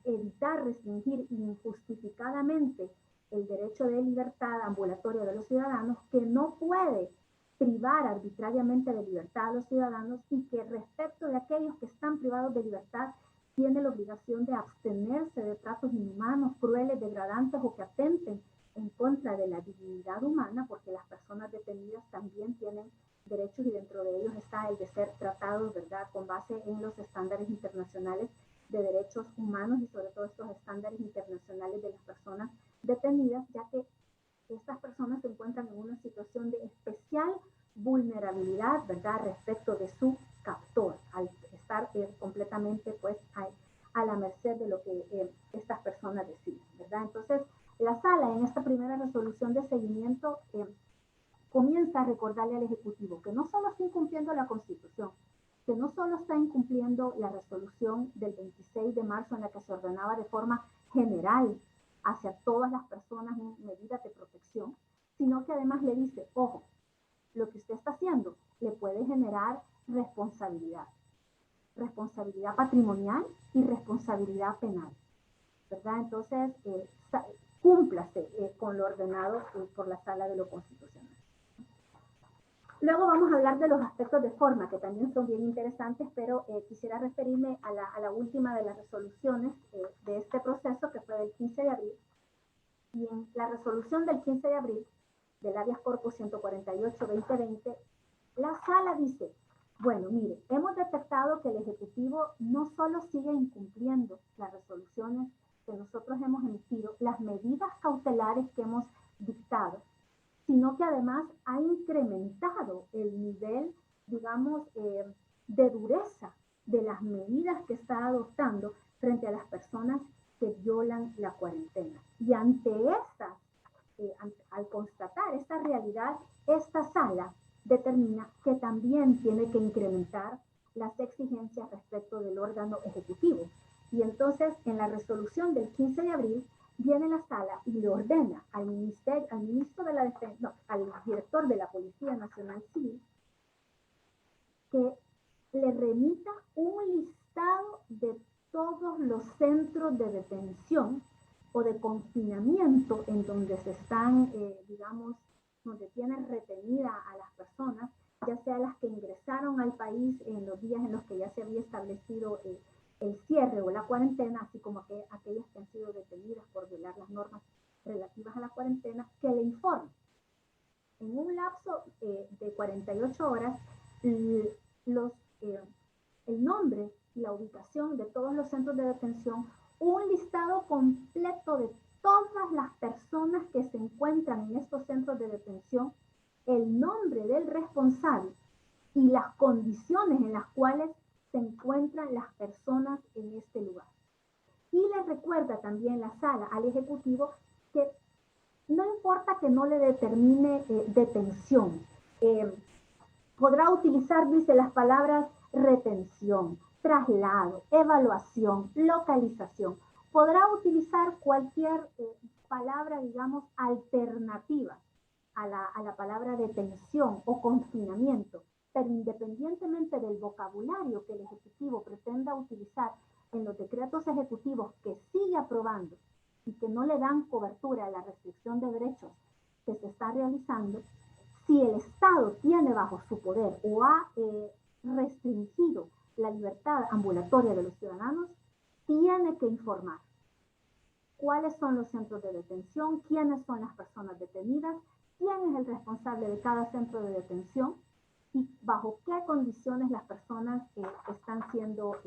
evitar restringir injustificadamente el derecho de libertad ambulatoria de los ciudadanos, que no puede privar arbitrariamente de libertad a los ciudadanos y que respecto de aquellos que están privados de libertad tiene la obligación de abstenerse de tratos inhumanos, crueles, degradantes o que atenten en contra de la dignidad humana, porque las personas detenidas también tienen derechos y dentro de ellos está el de ser tratados, ¿verdad?, con base en los estándares internacionales de derechos humanos y sobre todo estos estándares internacionales de las personas detenidas, ya que estas personas se encuentran en una situación de especial vulnerabilidad, ¿verdad?, respecto de su captor, al estar completamente, pues, a la merced de lo que estas personas deciden, ¿verdad? Entonces, la Sala, en esta primera resolución de seguimiento, comienza a recordarle al Ejecutivo que no solo está incumpliendo la Constitución, que no solo está incumpliendo la resolución del 26 de marzo en la que se ordenaba de forma general hacia todas las personas en medidas de protección, sino que además le dice, ojo, lo que usted está haciendo le puede generar responsabilidad patrimonial y responsabilidad penal, ¿verdad? Entonces, cúmplase con lo ordenado por la Sala de lo Constitucional. Luego vamos a hablar de los aspectos de forma, que también son bien interesantes, pero quisiera referirme a la última de las resoluciones de este proceso, que fue del 15 de abril. Y en la resolución del 15 de abril, del Habeas Corpus 148-2020, la Sala dice, bueno, mire, hemos detectado que el Ejecutivo no solo sigue incumpliendo las resoluciones que nosotros hemos emitido, las medidas cautelares que hemos dictado, sino que además ha incrementado el nivel, digamos, de dureza de las medidas que está adoptando frente a las personas que violan la cuarentena. Y ante esta, al constatar esta realidad, esta Sala determina que también tiene que incrementar las exigencias respecto del órgano ejecutivo. Y entonces, en la resolución del 15 de abril, viene la Sala y le ordena al ministro de la Defensa, no, al director de la Policía Nacional Civil, que le remita un listado de todos los centros de detención o de confinamiento en donde se están, digamos, donde tienen retenida a las personas, ya sea las que ingresaron al país en los días en los que ya se había establecido el cierre o la cuarentena, así como aquellas que han sido detenidas por violar las normas relativas a la cuarentena, que le informe en un lapso de 48 horas el nombre y la ubicación de todos los centros de detención, un listado completo de todas las personas que se encuentran en estos centros de detención, el nombre del responsable y las condiciones en las cuales se encuentran las personas en este lugar. Y le recuerda también la Sala al Ejecutivo que no importa que no le determine detención, podrá utilizar, dice, las palabras retención, traslado, evaluación, localización. Podrá utilizar cualquier palabra, digamos, alternativa a la palabra detención o confinamiento, pero independientemente del vocabulario que el Ejecutivo pretenda utilizar en los decretos ejecutivos que sigue aprobando y que no le dan cobertura a la restricción de derechos que se está realizando, si el Estado tiene bajo su poder o ha restringido la libertad ambulatoria de los ciudadanos, tiene que informar cuáles son los centros de detención, quiénes son las personas detenidas, quién es el responsable de cada centro de detención y bajo qué condiciones las personas están siendo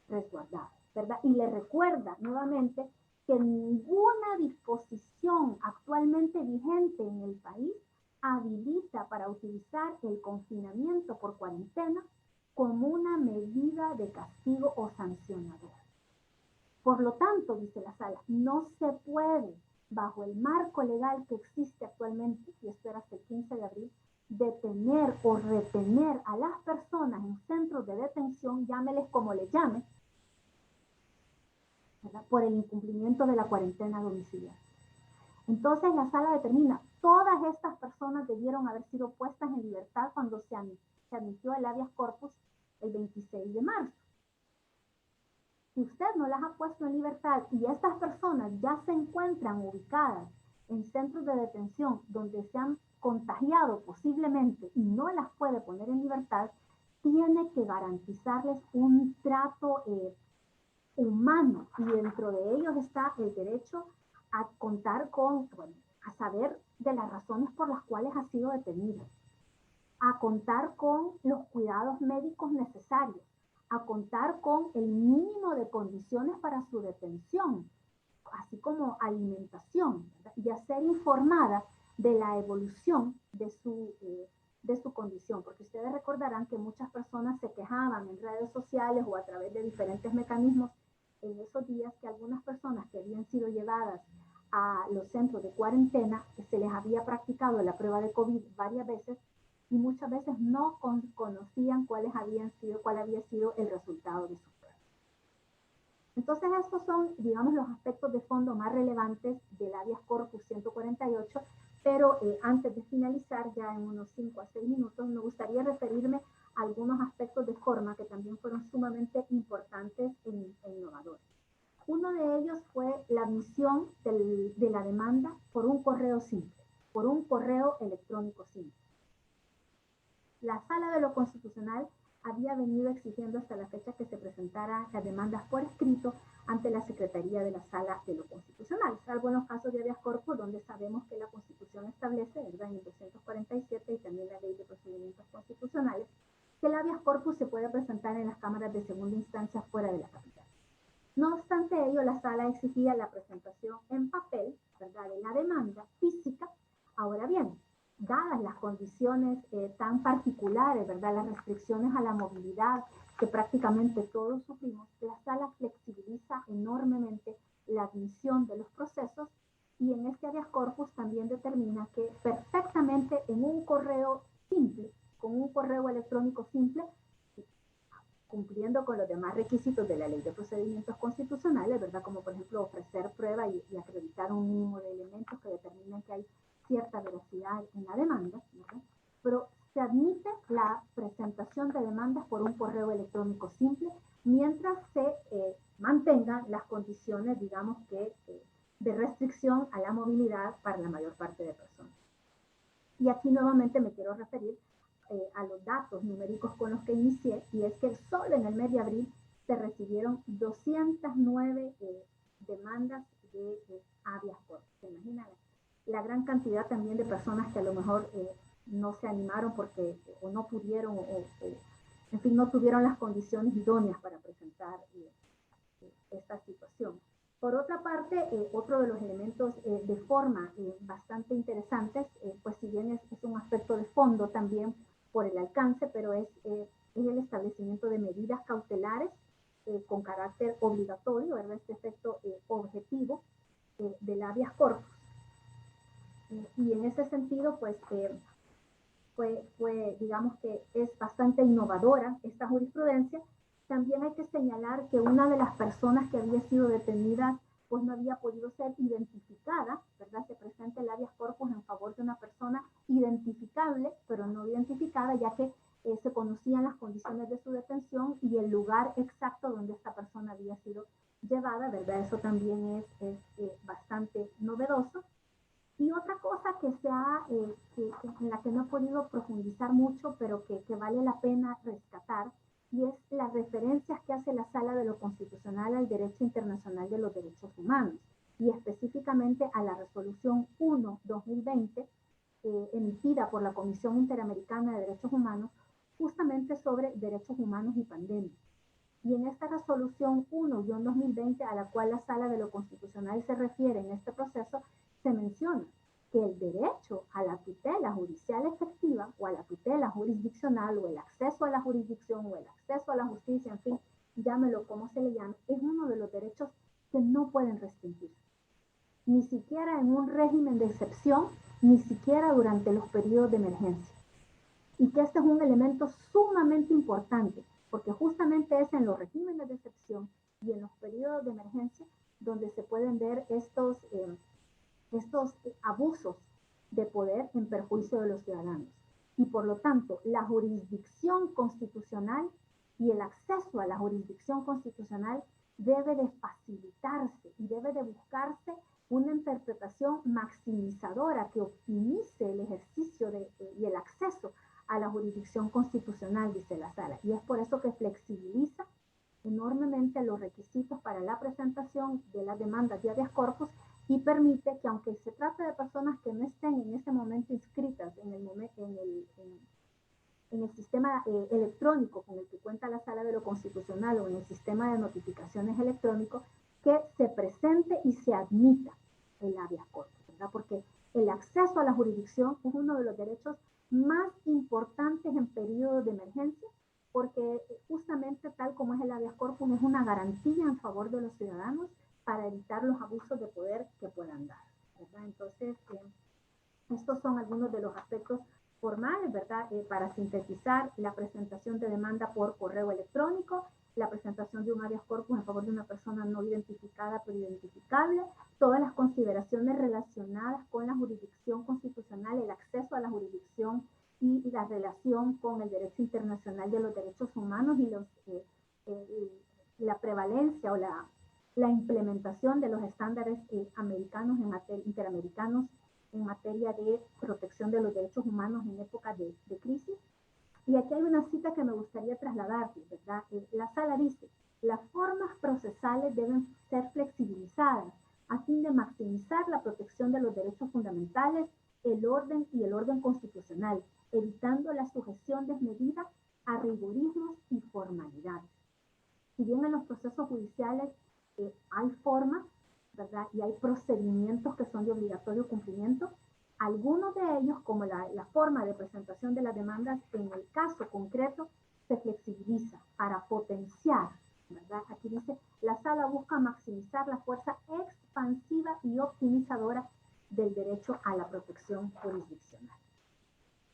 resguardadas, ¿verdad? Y le recuerda nuevamente que ninguna disposición actualmente vigente en el país habilita para utilizar el confinamiento por cuarentena como una medida de castigo o sancionadora. Por lo tanto, dice la Sala, no se puede, bajo el marco legal que existe actualmente, y esto era hasta el 15 de abril, detener detener o retener a las personas en centros de detención, llámeles como les llame, ¿verdad?, por el incumplimiento de la cuarentena domiciliaria. Entonces la sala determina, todas estas personas debieron haber sido puestas en libertad cuando se admitió el habeas corpus el 26 de marzo. Si usted no las ha puesto en libertad y estas personas ya se encuentran ubicadas en centros de detención donde se han contagiado posiblemente y no las puede poner en libertad, tiene que garantizarles un trato humano, y dentro de ellos está el derecho a contar con, bueno, a saber de las razones por las cuales ha sido detenido, a contar con los cuidados médicos necesarios, a contar con el mínimo de condiciones para su detención, así como alimentación, ¿verdad?, y a ser informada de la evolución de su condición, porque ustedes recordarán que muchas personas se quejaban en redes sociales o a través de diferentes mecanismos en esos días que algunas personas que habían sido llevadas a los centros de cuarentena, se les había practicado la prueba de COVID varias veces y muchas veces no conocían cuál había sido el resultado de su prueba. Entonces estos son, digamos, los aspectos de fondo más relevantes del habeas corpus 148, pero antes de finalizar, ya en unos 5 a 6 minutos, me gustaría referirme a algunos aspectos de forma que también fueron sumamente importantes e innovadores. Uno de ellos fue la admisión de la demanda por un correo simple, por un correo electrónico simple. La Sala de lo Constitucional había venido exigiendo hasta la fecha que se presentaran las demandas por escrito ante la Secretaría de la Sala de lo Constitucional, salvo en los casos de habeas corpus, donde sabemos que la Constitución establece, ¿verdad?, en el 247 y también la Ley de Procedimientos Constitucionales, que el habeas corpus se puede presentar en las cámaras de segunda instancia fuera de la capital. No obstante ello, la Sala exigía la presentación en papel, ¿verdad?, de la demanda física. Ahora bien, dadas las condiciones tan particulares, ¿verdad?, las restricciones a la movilidad que prácticamente todos sufrimos, la Sala flexibiliza enormemente la admisión de los procesos y en este habeas corpus también determina que perfectamente en un correo simple, con un correo electrónico simple, cumpliendo con los demás requisitos de la Ley de Procedimientos Constitucionales, ¿verdad?, como por ejemplo ofrecer prueba y acreditar un mínimo de elementos que determinan que hay cierta veracidad en la demanda, ¿verdad?, pero se admite la presentación de demandas por un correo electrónico simple mientras se mantengan las condiciones, digamos, que de restricción a la movilidad para la mayor parte de personas. Y aquí nuevamente me quiero referir a los datos numéricos con los que inicié, y es que solo en el mes de abril se recibieron 209 demandas de habeas corpus. ¿Se imaginan la gran cantidad también de personas que a lo mejor no se animaron porque o no pudieron en fin, no tuvieron las condiciones idóneas para presentar esta situación? Por otra parte, otro de los elementos de forma bastante interesantes, pues si bien es un aspecto de fondo también por el alcance, pero es el establecimiento de medidas cautelares con carácter obligatorio, ¿verdad?, este efecto objetivo del habeas corpus. Y en ese sentido, pues digamos que es bastante innovadora esta jurisprudencia. También hay que señalar que una de las personas que había sido detenida pues no había podido ser identificada, ¿verdad? Se presenta el habeas corpus en favor de una persona identificable, pero no identificada, ya que se conocían las condiciones de su detención y el lugar exacto donde esta persona había sido llevada, ¿verdad? Eso también es bastante novedoso. Y otra cosa que en la que no he podido profundizar mucho, pero que vale la pena rescatar, y es las referencias que hace la Sala de lo Constitucional al Derecho Internacional de los Derechos Humanos, y específicamente a la Resolución 1/2020, emitida por la Comisión Interamericana de Derechos Humanos, justamente sobre derechos humanos y pandemia. Y en esta Resolución 1/2020, a la cual la Sala de lo Constitucional se refiere en este proceso, se menciona que el derecho a la tutela judicial efectiva o a la tutela jurisdiccional o el acceso a la jurisdicción o el acceso a la justicia, en fin, llámelo como se le llame, es uno de los derechos que no pueden restringirse. Ni siquiera en un régimen de excepción, ni siquiera durante los periodos de emergencia. y que este es un elemento sumamente importante, porque justamente es en los regímenes de excepción y en los periodos de emergencia donde se pueden ver estos abusos de poder en perjuicio de los ciudadanos. Y por lo tanto, la jurisdicción constitucional y el acceso a la jurisdicción constitucional debe de facilitarse y debe de buscarse una interpretación maximizadora que optimice el ejercicio y el acceso a la jurisdicción constitucional, dice la sala. Y es por eso que flexibiliza enormemente los requisitos para la presentación de las demandas de habeas corpus y permite que, aunque se trate de personas que no estén en ese momento inscritas en el sistema electrónico con el que cuenta la Sala de lo Constitucional o en el sistema de notificaciones electrónico, que se presente y se admita el habeas corpus, ¿verdad? Porque el acceso a la jurisdicción es uno de los derechos más importantes en periodos de emergencia, porque justamente tal como es el habeas corpus, es una garantía en favor de los ciudadanos para evitar los abusos de poder que puedan dar, ¿verdad? Entonces, estos son algunos de los aspectos formales, ¿verdad? Para sintetizar, la presentación de demanda por correo electrónico, la presentación de un habeas corpus en favor de una persona no identificada pero identificable, todas las consideraciones relacionadas con la jurisdicción constitucional, el acceso a la jurisdicción y la relación con el derecho internacional de los derechos humanos y la prevalencia o la implementación de los estándares americanos interamericanos en materia de protección de los derechos humanos en épocas de crisis. Y aquí hay una cita que me gustaría trasladarles, ¿verdad? La sala dice, las formas procesales deben ser flexibilizadas a fin de maximizar la protección de los derechos fundamentales, el orden constitucional, evitando la sujeción desmedida a rigorismos y formalidades. Si bien en los procesos judiciales hay formas, ¿verdad? Y hay procedimientos que son de obligatorio cumplimiento, algunos de ellos, como la forma de presentación de las demandas, en el caso concreto, se flexibiliza para potenciar, ¿verdad? Aquí dice, la sala busca maximizar la fuerza expansiva y optimizadora del derecho a la protección jurisdiccional.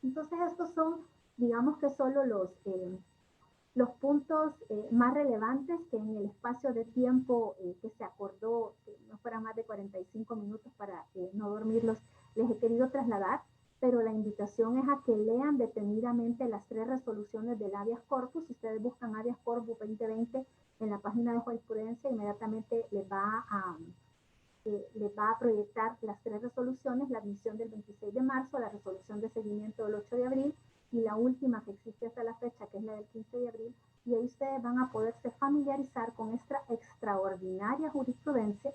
Entonces, estos son, digamos que solo los puntos más relevantes que en el espacio de tiempo que se acordó, que no fuera más de 45 minutos para no dormirlos, les he querido trasladar, pero la invitación es a que lean detenidamente las 3 resoluciones del habeas corpus. Si ustedes buscan habeas corpus 2020 en la página de jurisprudencia, inmediatamente les va a proyectar las 3 resoluciones, la admisión del 26 de marzo, la resolución de seguimiento del 8 de abril, y la última que existe hasta la fecha, que es la del 15 de abril, y ahí ustedes van a poderse familiarizar con esta extraordinaria jurisprudencia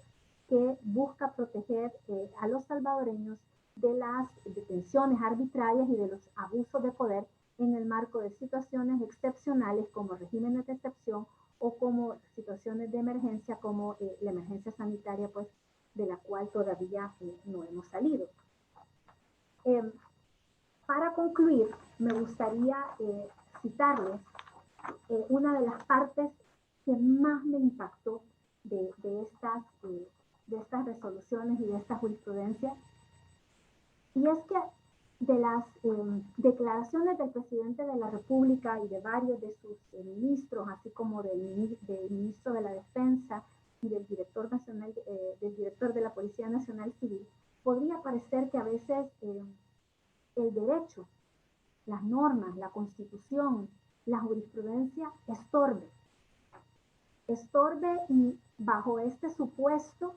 que busca proteger a los salvadoreños de las detenciones arbitrarias y de los abusos de poder en el marco de situaciones excepcionales como regímenes de excepción o como situaciones de emergencia como la emergencia sanitaria, pues, de la cual todavía no hemos salido. Para concluir, me gustaría citarles una de las partes que más me impactó de estas resoluciones y de esta jurisprudencia, y es que de las declaraciones del presidente de la República y de varios de sus ministros, así como del ministro de la Defensa y del director de la Policía Nacional Civil, podría parecer que a veces el derecho, las normas, la Constitución, la jurisprudencia estorbe y bajo este supuesto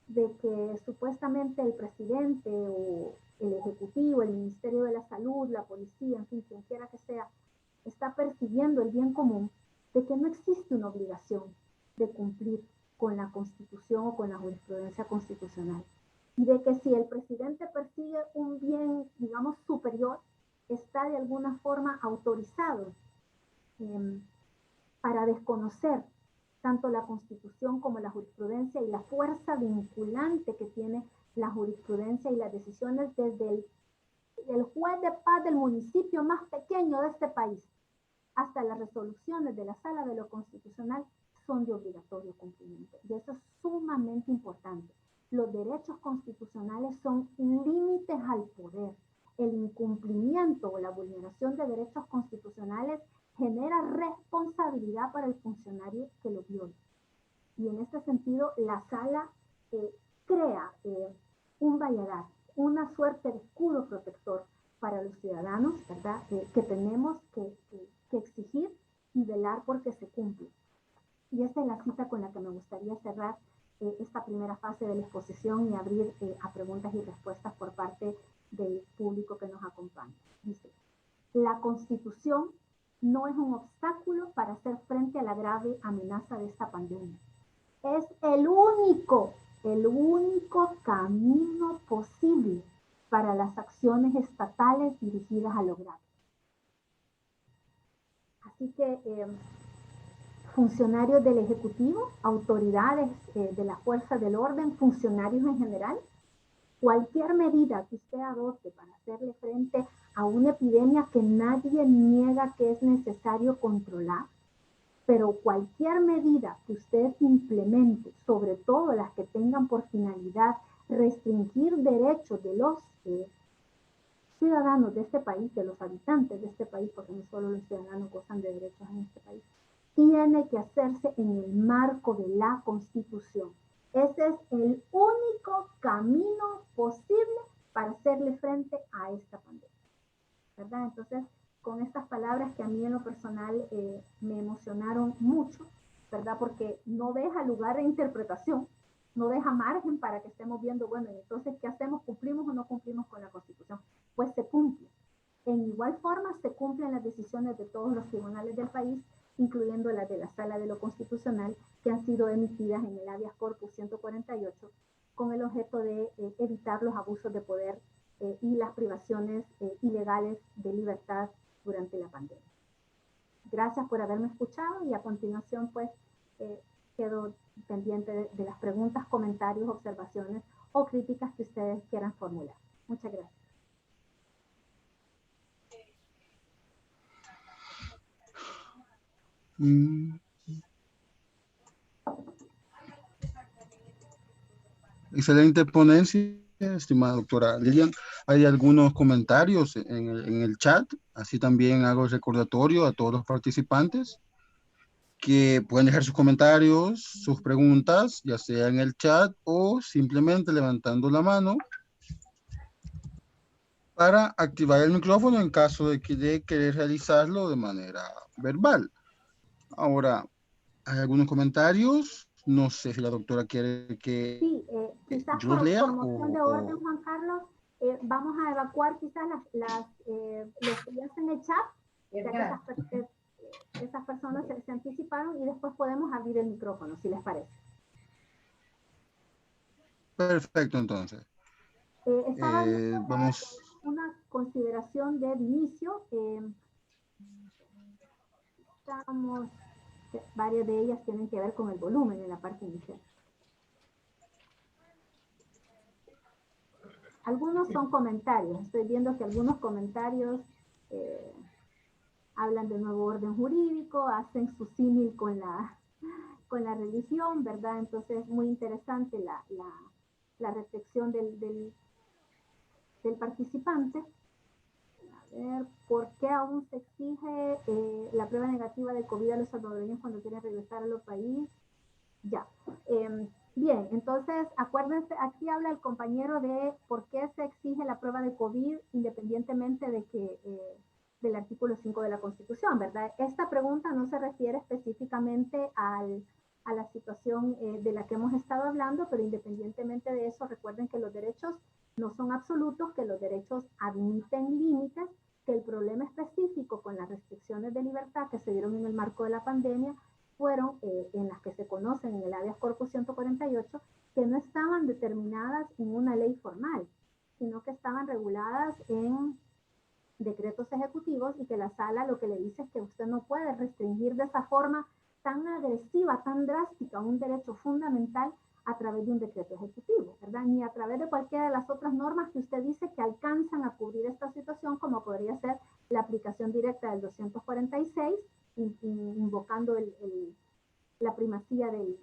de que supuestamente el presidente o el Ejecutivo, el Ministerio de la Salud, la policía, en fin, quien quiera que sea, está persiguiendo el bien común, de que no existe una obligación de cumplir con la Constitución o con la jurisprudencia constitucional. Y de que si el presidente persigue un bien, digamos, superior, está de alguna forma autorizado para desconocer tanto la Constitución como la jurisprudencia y la fuerza vinculante que tiene la jurisprudencia y las decisiones desde el juez de paz del municipio más pequeño de este país hasta las resoluciones de la Sala de lo Constitucional son de obligatorio cumplimiento. Y eso es sumamente importante. Los derechos constitucionales son límites al poder. el incumplimiento o la vulneración de derechos constitucionales genera responsabilidad para el funcionario que lo viola. Y en este sentido, la sala crea un valladar, una suerte de escudo protector para los ciudadanos, ¿verdad? Que tenemos que exigir y velar porque se cumple. Y esta es la cita con la que me gustaría cerrar esta primera fase de la exposición y abrir a preguntas y respuestas por parte del público que nos acompaña. Dice, la Constitución no es un obstáculo para hacer frente a la grave amenaza de esta pandemia. Es el único camino posible para las acciones estatales dirigidas a lograrlo. Así que funcionarios del Ejecutivo, autoridades de la fuerza del orden, funcionarios en general, cualquier medida que usted adopte para hacerle frente a una epidemia que nadie niega que es necesario controlar, pero cualquier medida que usted implemente, sobre todo las que tengan por finalidad restringir derechos de los ciudadanos de este país, de los habitantes de este país, porque no solo los ciudadanos gozan de derechos en este país, tiene que hacerse en el marco de la Constitución. Ese es el único camino posible para hacerle frente a esta pandemia, ¿verdad? Entonces, con estas palabras que a mí en lo personal me emocionaron mucho, ¿verdad? Porque no deja lugar a interpretación, no deja margen para que estemos viendo, bueno, entonces, ¿qué hacemos? ¿Cumplimos o no cumplimos con la Constitución? Pues se cumple. En igual forma se cumplen las decisiones de todos los tribunales del país, incluyendo las de la Sala de lo Constitucional, que han sido emitidas en el habeas corpus 148, con el objeto de evitar los abusos de poder y las privaciones ilegales de libertad durante la pandemia. Gracias por haberme escuchado y a continuación pues quedo pendiente de las preguntas, comentarios, observaciones o críticas que ustedes quieran formular. Muchas gracias. Excelente ponencia, estimada doctora Lilian. Hay algunos comentarios en el chat, así también hago recordatorio a todos los participantes que pueden dejar sus comentarios, sus preguntas, ya sea en el chat o simplemente levantando la mano para activar el micrófono en caso de querer realizarlo de manera verbal. Ahora, ¿hay algunos comentarios? No sé si la doctora quiere que sí, quizás yo los lea por moción de orden, Juan Carlos, vamos a evacuar quizás los que ya están en el chat, ya que esas personas se anticiparon y después podemos abrir el micrófono, si les parece. Perfecto, entonces. Vamos. Una consideración de inicio. Varias de ellas tienen que ver con el volumen en la parte inicial. Algunos son comentarios. Estoy viendo que algunos comentarios hablan de nuevo orden jurídico, hacen su símil con la religión, ¿verdad? Entonces, muy interesante la reflexión del participante. A ver, ¿por qué aún se exige la prueba negativa de COVID a los salvadoreños cuando quieren regresar a los países? Ya. Bien, entonces, acuérdense, aquí habla el compañero de por qué se exige la prueba de COVID independientemente de que del artículo 5 de la Constitución, ¿verdad? Esta pregunta no se refiere específicamente a la situación de la que hemos estado hablando, pero independientemente de eso, recuerden que los derechos no son absolutos, que los derechos admiten límites, que el problema específico con las restricciones de libertad que se dieron en el marco de la pandemia fueron en las que se conocen en el habeas corpus 148, que no estaban determinadas en una ley formal, sino que estaban reguladas en decretos ejecutivos y que la sala lo que le dice es que usted no puede restringir de esa forma tan agresiva, tan drástica un derecho fundamental a través de un decreto ejecutivo, ¿verdad? Ni a través de cualquiera de las otras normas que usted dice que alcanzan a cubrir esta situación, como podría ser la aplicación directa del 246, invocando la primacía del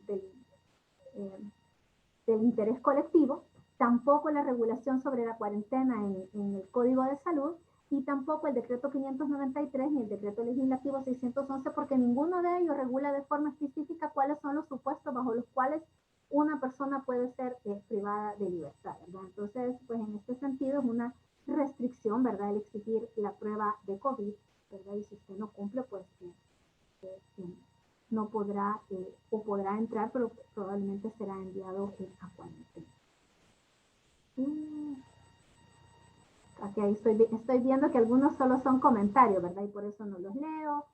interés colectivo. tampoco la regulación sobre la cuarentena en el Código de Salud, y tampoco el decreto 593 ni el decreto legislativo 611, porque ninguno de ellos regula de forma específica cuáles son los supuestos bajo los cuales una persona puede ser privada de libertad, ¿verdad? Entonces, pues en este sentido es una restricción, ¿verdad?, el exigir la prueba de COVID, ¿verdad? Y si usted no cumple, pues no podrá o podrá entrar, pero probablemente será enviado a cuarentena. Aquí estoy viendo que algunos solo son comentarios, ¿verdad? Y por eso no los leo.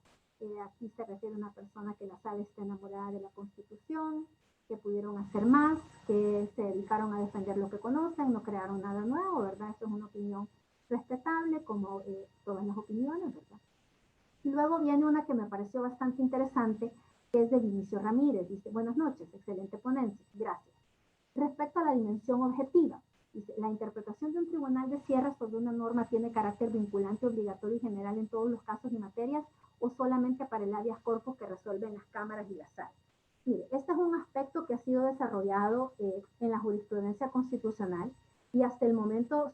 Aquí se refiere a una persona que la sala está enamorada de la Constitución, que pudieron hacer más, que se dedicaron a defender lo que conocen, no crearon nada nuevo, ¿verdad? Eso es una opinión respetable, como todas las opiniones, ¿verdad? Y luego viene una que me pareció bastante interesante, que es de Vinicio Ramírez. Dice, buenas noches, excelente ponencia, gracias. Respecto a la dimensión objetiva, dice, la interpretación de un tribunal de cierre sobre una norma tiene carácter vinculante, obligatorio y general en todos los casos y materias, o solamente para el habeas corpus que resuelven las cámaras y las salas. Mire, este es un aspecto que ha sido desarrollado en la jurisprudencia constitucional, y hasta el momento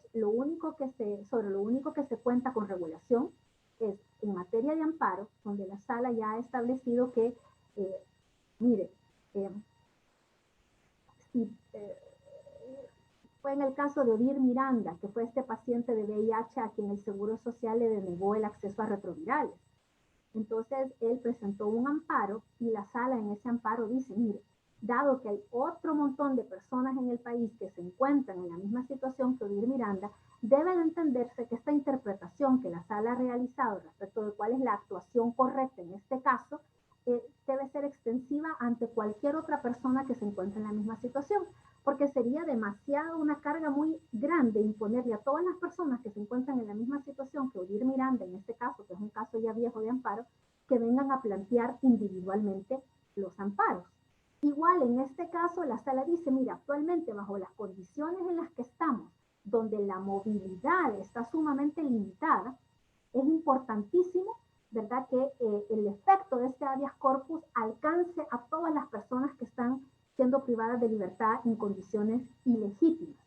sobre lo único que se cuenta con regulación es en materia de amparo, donde la sala ya ha establecido que, fue en el caso de Odir Miranda, que fue este paciente de VIH a quien el Seguro Social le denegó el acceso a retrovirales. Entonces, él presentó un amparo y la sala en ese amparo dice, mire, dado que hay otro montón de personas en el país que se encuentran en la misma situación que Odir Miranda, debe de entenderse que esta interpretación que la sala ha realizado respecto de cuál es la actuación correcta en este caso, debe ser extensiva ante cualquier otra persona que se encuentre en la misma situación, porque sería demasiado una carga muy grande imponerle a todas las personas que se encuentran en la misma situación que Odir Miranda, en este caso, que es un caso ya viejo de amparo, que vengan a plantear individualmente los amparos. Igual en este caso la sala dice, mira, actualmente bajo las condiciones en las que estamos, donde la movilidad está sumamente limitada, es importantísimo, ¿verdad?, que el efecto de este habeas corpus alcance a todas las personas que están siendo privadas de libertad en condiciones ilegítimas.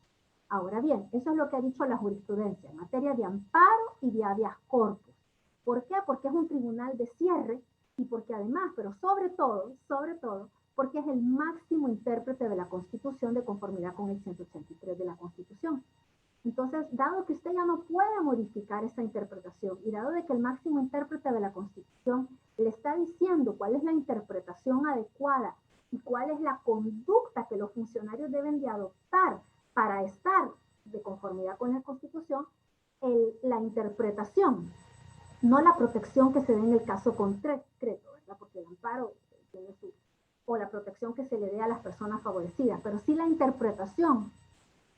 Ahora bien, eso es lo que ha dicho la jurisprudencia en materia de amparo y de habeas corpus. ¿Por qué? Porque es un tribunal de cierre y porque además, pero sobre todo, porque es el máximo intérprete de la Constitución de conformidad con el 183 de la Constitución. Entonces, dado que usted ya no puede modificar esa interpretación y dado de que el máximo intérprete de la Constitución le está diciendo cuál es la interpretación adecuada y cuál es la conducta que los funcionarios deben de adoptar para estar de conformidad con la Constitución, la interpretación, no la protección que se dé en el caso concreto, ¿verdad? Porque el amparo tiene o la protección que se le dé a las personas favorecidas, pero sí la interpretación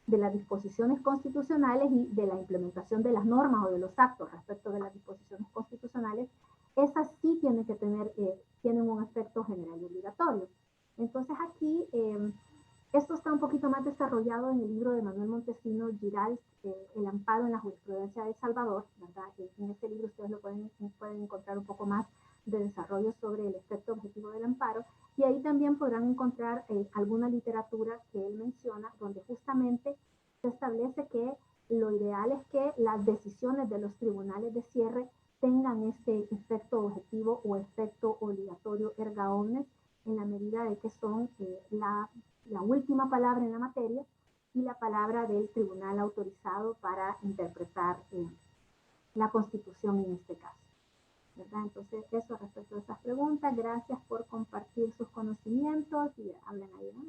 de las disposiciones constitucionales y de la implementación de las normas o de los actos respecto de las disposiciones constitucionales, esas sí tienen que tener, tienen un efecto general y obligatorio. Entonces aquí, esto está un poquito más desarrollado en el libro de Manuel Montesino Giralt, El amparo en la jurisprudencia de El Salvador, ¿verdad? En este libro ustedes lo pueden encontrar un poco más de desarrollo sobre el efecto objetivo del amparo, y ahí también podrán encontrar alguna literatura que él menciona, donde justamente se establece que lo ideal es que las decisiones de los tribunales de cierre tengan este efecto objetivo o efecto obligatorio erga omnes, en la medida de que son la última palabra en la materia y la palabra del tribunal autorizado para interpretar la Constitución en este caso, ¿verdad? Entonces, eso respecto a esas preguntas. Gracias por compartir sus conocimientos y hablen ahí, ¿no?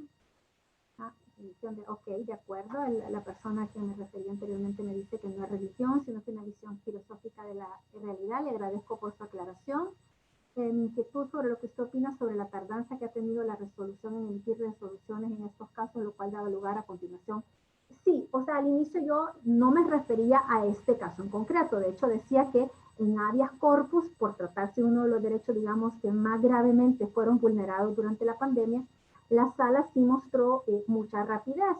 Ok, de acuerdo. La persona a quien me referí anteriormente me dice que no es religión, sino que es una visión filosófica de la realidad. Le agradezco por su aclaración. Mi inquietud sobre lo que usted opina sobre la tardanza que ha tenido la resolución en emitir resoluciones en estos casos, lo cual daba lugar a continuación. Sí, o sea, al inicio yo no me refería a este caso en concreto. De hecho, decía que en habeas corpus, por tratarse de uno de los derechos, digamos, que más gravemente fueron vulnerados durante la pandemia, la sala sí mostró mucha rapidez.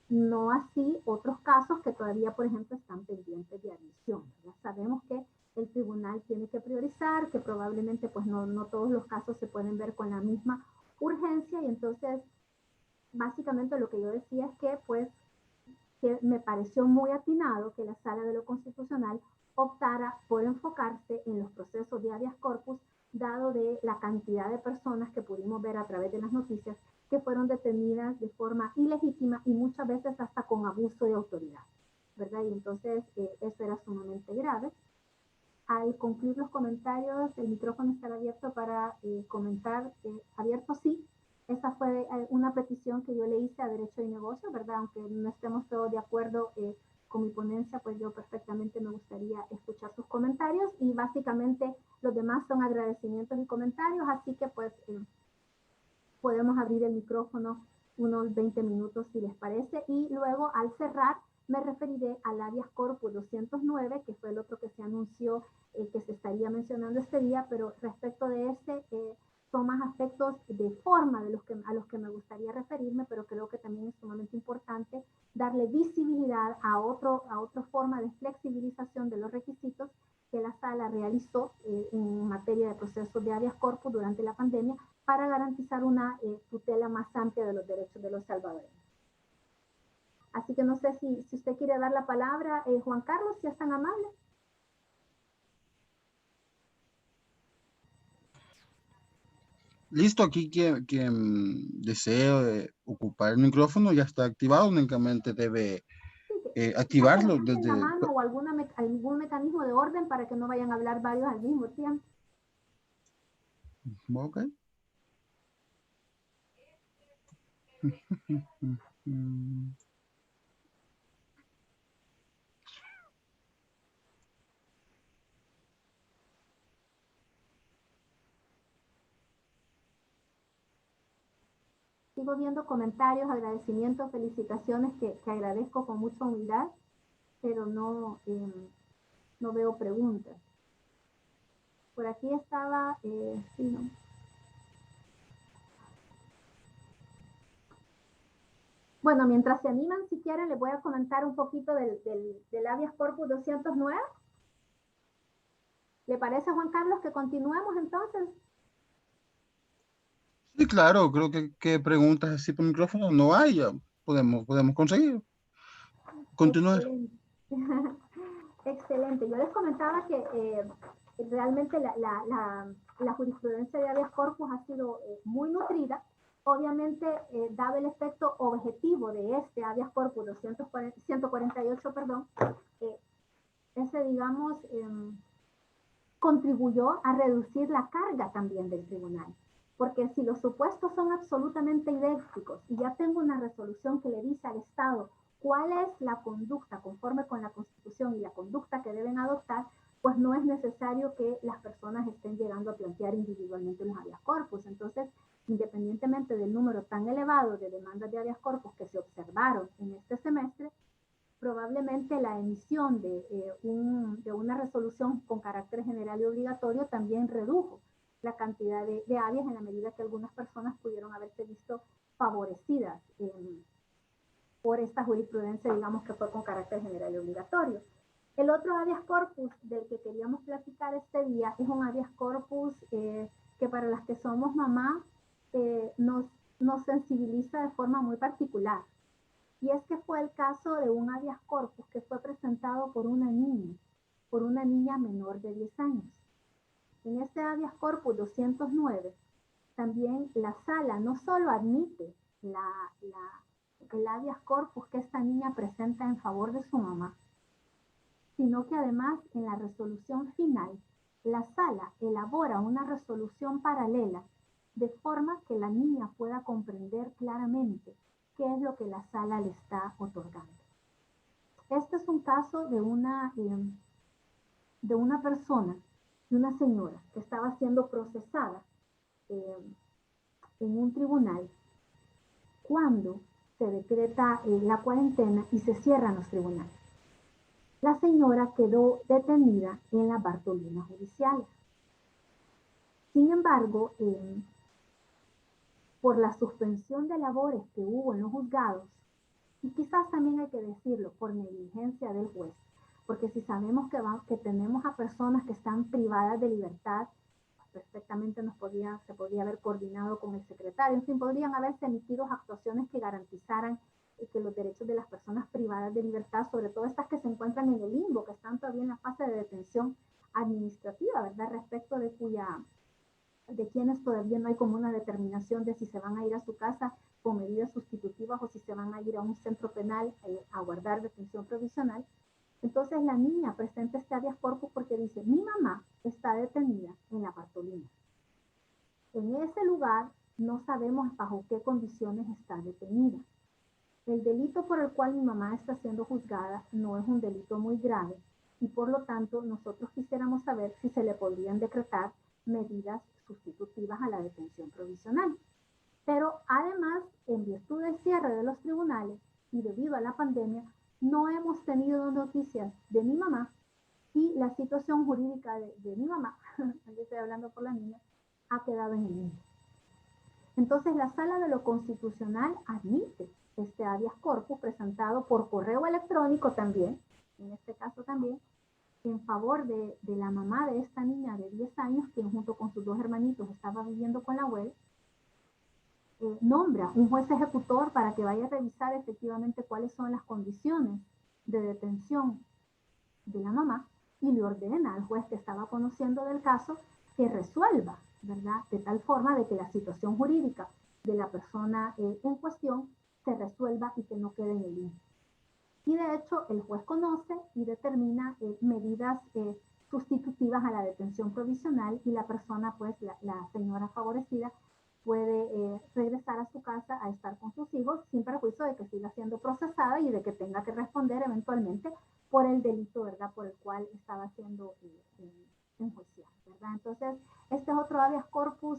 No así otros casos que todavía, por ejemplo, están pendientes de admisión. Ya sabemos que el tribunal tiene que priorizar, que probablemente pues no todos los casos se pueden ver con la misma urgencia, y entonces básicamente lo que yo decía es que pues que me pareció muy atinado que la Sala de lo Constitucional optara por enfocarse en los procesos de habeas corpus, dado de la cantidad de personas que pudimos ver a través de las noticias que fueron detenidas de forma ilegítima y muchas veces hasta con abuso de autoridad, ¿verdad? Y entonces eso era sumamente grave. Al concluir los comentarios, el micrófono estará abierto para comentar. Abierto, sí. Esa fue una petición que yo le hice a Derecho y Negocio, ¿verdad? Aunque no estemos todos de acuerdo con mi ponencia, pues yo perfectamente me gustaría escuchar sus comentarios, y básicamente los demás son agradecimientos y comentarios, así que pues podemos abrir el micrófono unos 20 minutos si les parece, y luego al cerrar me referiré al habeas corpus 209, que fue el otro que se anunció que se estaría mencionando este día, pero respecto de este son más aspectos de forma de a los que me gustaría referirme, pero creo que también es sumamente importante darle visibilidad a otra forma de flexibilización de los requisitos que la sala realizó en materia de procesos de habeas corpus durante la pandemia para garantizar una tutela más amplia de los derechos de los salvadoreños. Así que no sé si usted quiere dar la palabra, Juan Carlos, si es tan amable. Listo, aquí quien desee ocupar el micrófono ya está activado, únicamente debe activarlo En la desde... mano o algún mecanismo de orden para que no vayan a hablar varios al mismo tiempo. Ok. Sigo viendo comentarios, agradecimientos, felicitaciones que agradezco con mucha humildad, pero no veo preguntas. Por aquí estaba, sí, ¿no? Bueno, mientras se animan, si quieren, les voy a comentar un poquito del habeas corpus 209. ¿Le parece, Juan Carlos, que continuemos entonces? Sí, claro, creo que preguntas así por micrófono no hay, ya podemos conseguir. Continuar. Excelente. Excelente. Yo les comentaba que realmente la jurisprudencia de habeas corpus ha sido muy nutrida. Obviamente, dado el efecto objetivo de este habeas corpus 148, perdón, ese, digamos, contribuyó a reducir la carga también del tribunal. Porque si los supuestos son absolutamente idénticos y ya tengo una resolución que le dice al Estado cuál es la conducta conforme con la Constitución y la conducta que deben adoptar, pues no es necesario que las personas estén llegando a plantear individualmente los habeas corpus. Entonces, independientemente del número tan elevado de demandas de habeas corpus que se observaron en este semestre, probablemente la emisión de una resolución con carácter general y obligatorio también redujo la cantidad de habeas, en la medida que algunas personas pudieron haberse visto favorecidas por esta jurisprudencia, digamos, que fue con carácter general y obligatorio. El otro habeas corpus del que queríamos platicar este día es un habeas corpus que para las que somos mamás nos sensibiliza de forma muy particular. Y es que fue el caso de un habeas corpus que fue presentado por una niña menor de 10 años. En este habeas corpus 209, también la sala no solo admite el habeas corpus que esta niña presenta en favor de su mamá, sino que además en la resolución final, la sala elabora una resolución paralela de forma que la niña pueda comprender claramente qué es lo que la sala le está otorgando. Este es un caso de una persona, de una señora que estaba siendo procesada en un tribunal cuando se decreta la cuarentena y se cierran los tribunales. La señora quedó detenida en las Bartolinas judiciales. Sin embargo, por la suspensión de labores que hubo en los juzgados, y quizás también hay que decirlo, por negligencia del juez, porque si sabemos que tenemos a personas que están privadas de libertad, perfectamente se podría haber coordinado con el secretario, en fin, podrían haberse emitido actuaciones que garantizaran que los derechos de las personas privadas de libertad, sobre todo estas que se encuentran en el limbo, que están todavía en la fase de detención administrativa, ¿verdad? Respecto de quienes todavía no hay como una determinación de si se van a ir a su casa con medidas sustitutivas o si se van a ir a un centro penal a guardar detención provisional. Entonces la niña presenta este habeas corpus porque dice, mi mamá está detenida en la Bartolina. En ese lugar no sabemos bajo qué condiciones está detenida. El delito por el cual mi mamá está siendo juzgada no es un delito muy grave y por lo tanto nosotros quisiéramos saber si se le podrían decretar medidas sustitutivas a la detención provisional. Pero además, en virtud del cierre de los tribunales y debido a la pandemia, no hemos tenido noticias de mi mamá y la situación jurídica de mi mamá, aquí estoy hablando por la niña, ha quedado en el limbo. Entonces, la Sala de lo Constitucional admite este habeas corpus presentado por correo electrónico también, en este caso también, en favor de la mamá de esta niña de 10 años, quien junto con sus dos hermanitos estaba viviendo con la abuela, nombra un juez ejecutor para que vaya a revisar efectivamente cuáles son las condiciones de detención de la mamá y le ordena al juez que estaba conociendo del caso que resuelva, ¿verdad? De tal forma de que la situación jurídica de la persona en cuestión se resuelva y que no quede en el limbo. Y de hecho el juez conoce y determina medidas sustitutivas a la detención provisional y la persona, pues la señora favorecida, puede regresar a su casa a estar con sus hijos sin perjuicio de que siga siendo procesada y de que tenga que responder eventualmente por el delito, ¿verdad?, por el cual estaba siendo enjuiciada, ¿verdad? Entonces, este es otro habeas corpus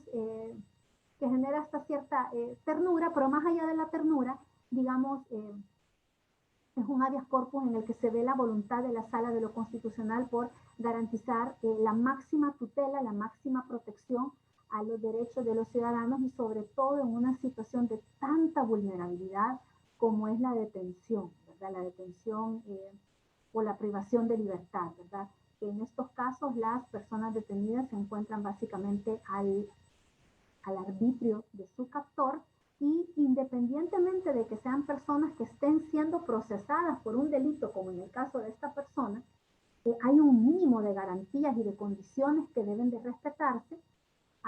que genera esta cierta ternura, pero más allá de la ternura, digamos, es un habeas corpus en el que se ve la voluntad de la Sala de lo Constitucional por garantizar la máxima tutela, la máxima protección a los derechos de los ciudadanos y sobre todo en una situación de tanta vulnerabilidad como es la detención, ¿verdad? La detención o la privación de libertad, ¿verdad? En estos casos las personas detenidas se encuentran básicamente al arbitrio de su captor y independientemente de que sean personas que estén siendo procesadas por un delito, como en el caso de esta persona, hay un mínimo de garantías y de condiciones que deben de respetarse.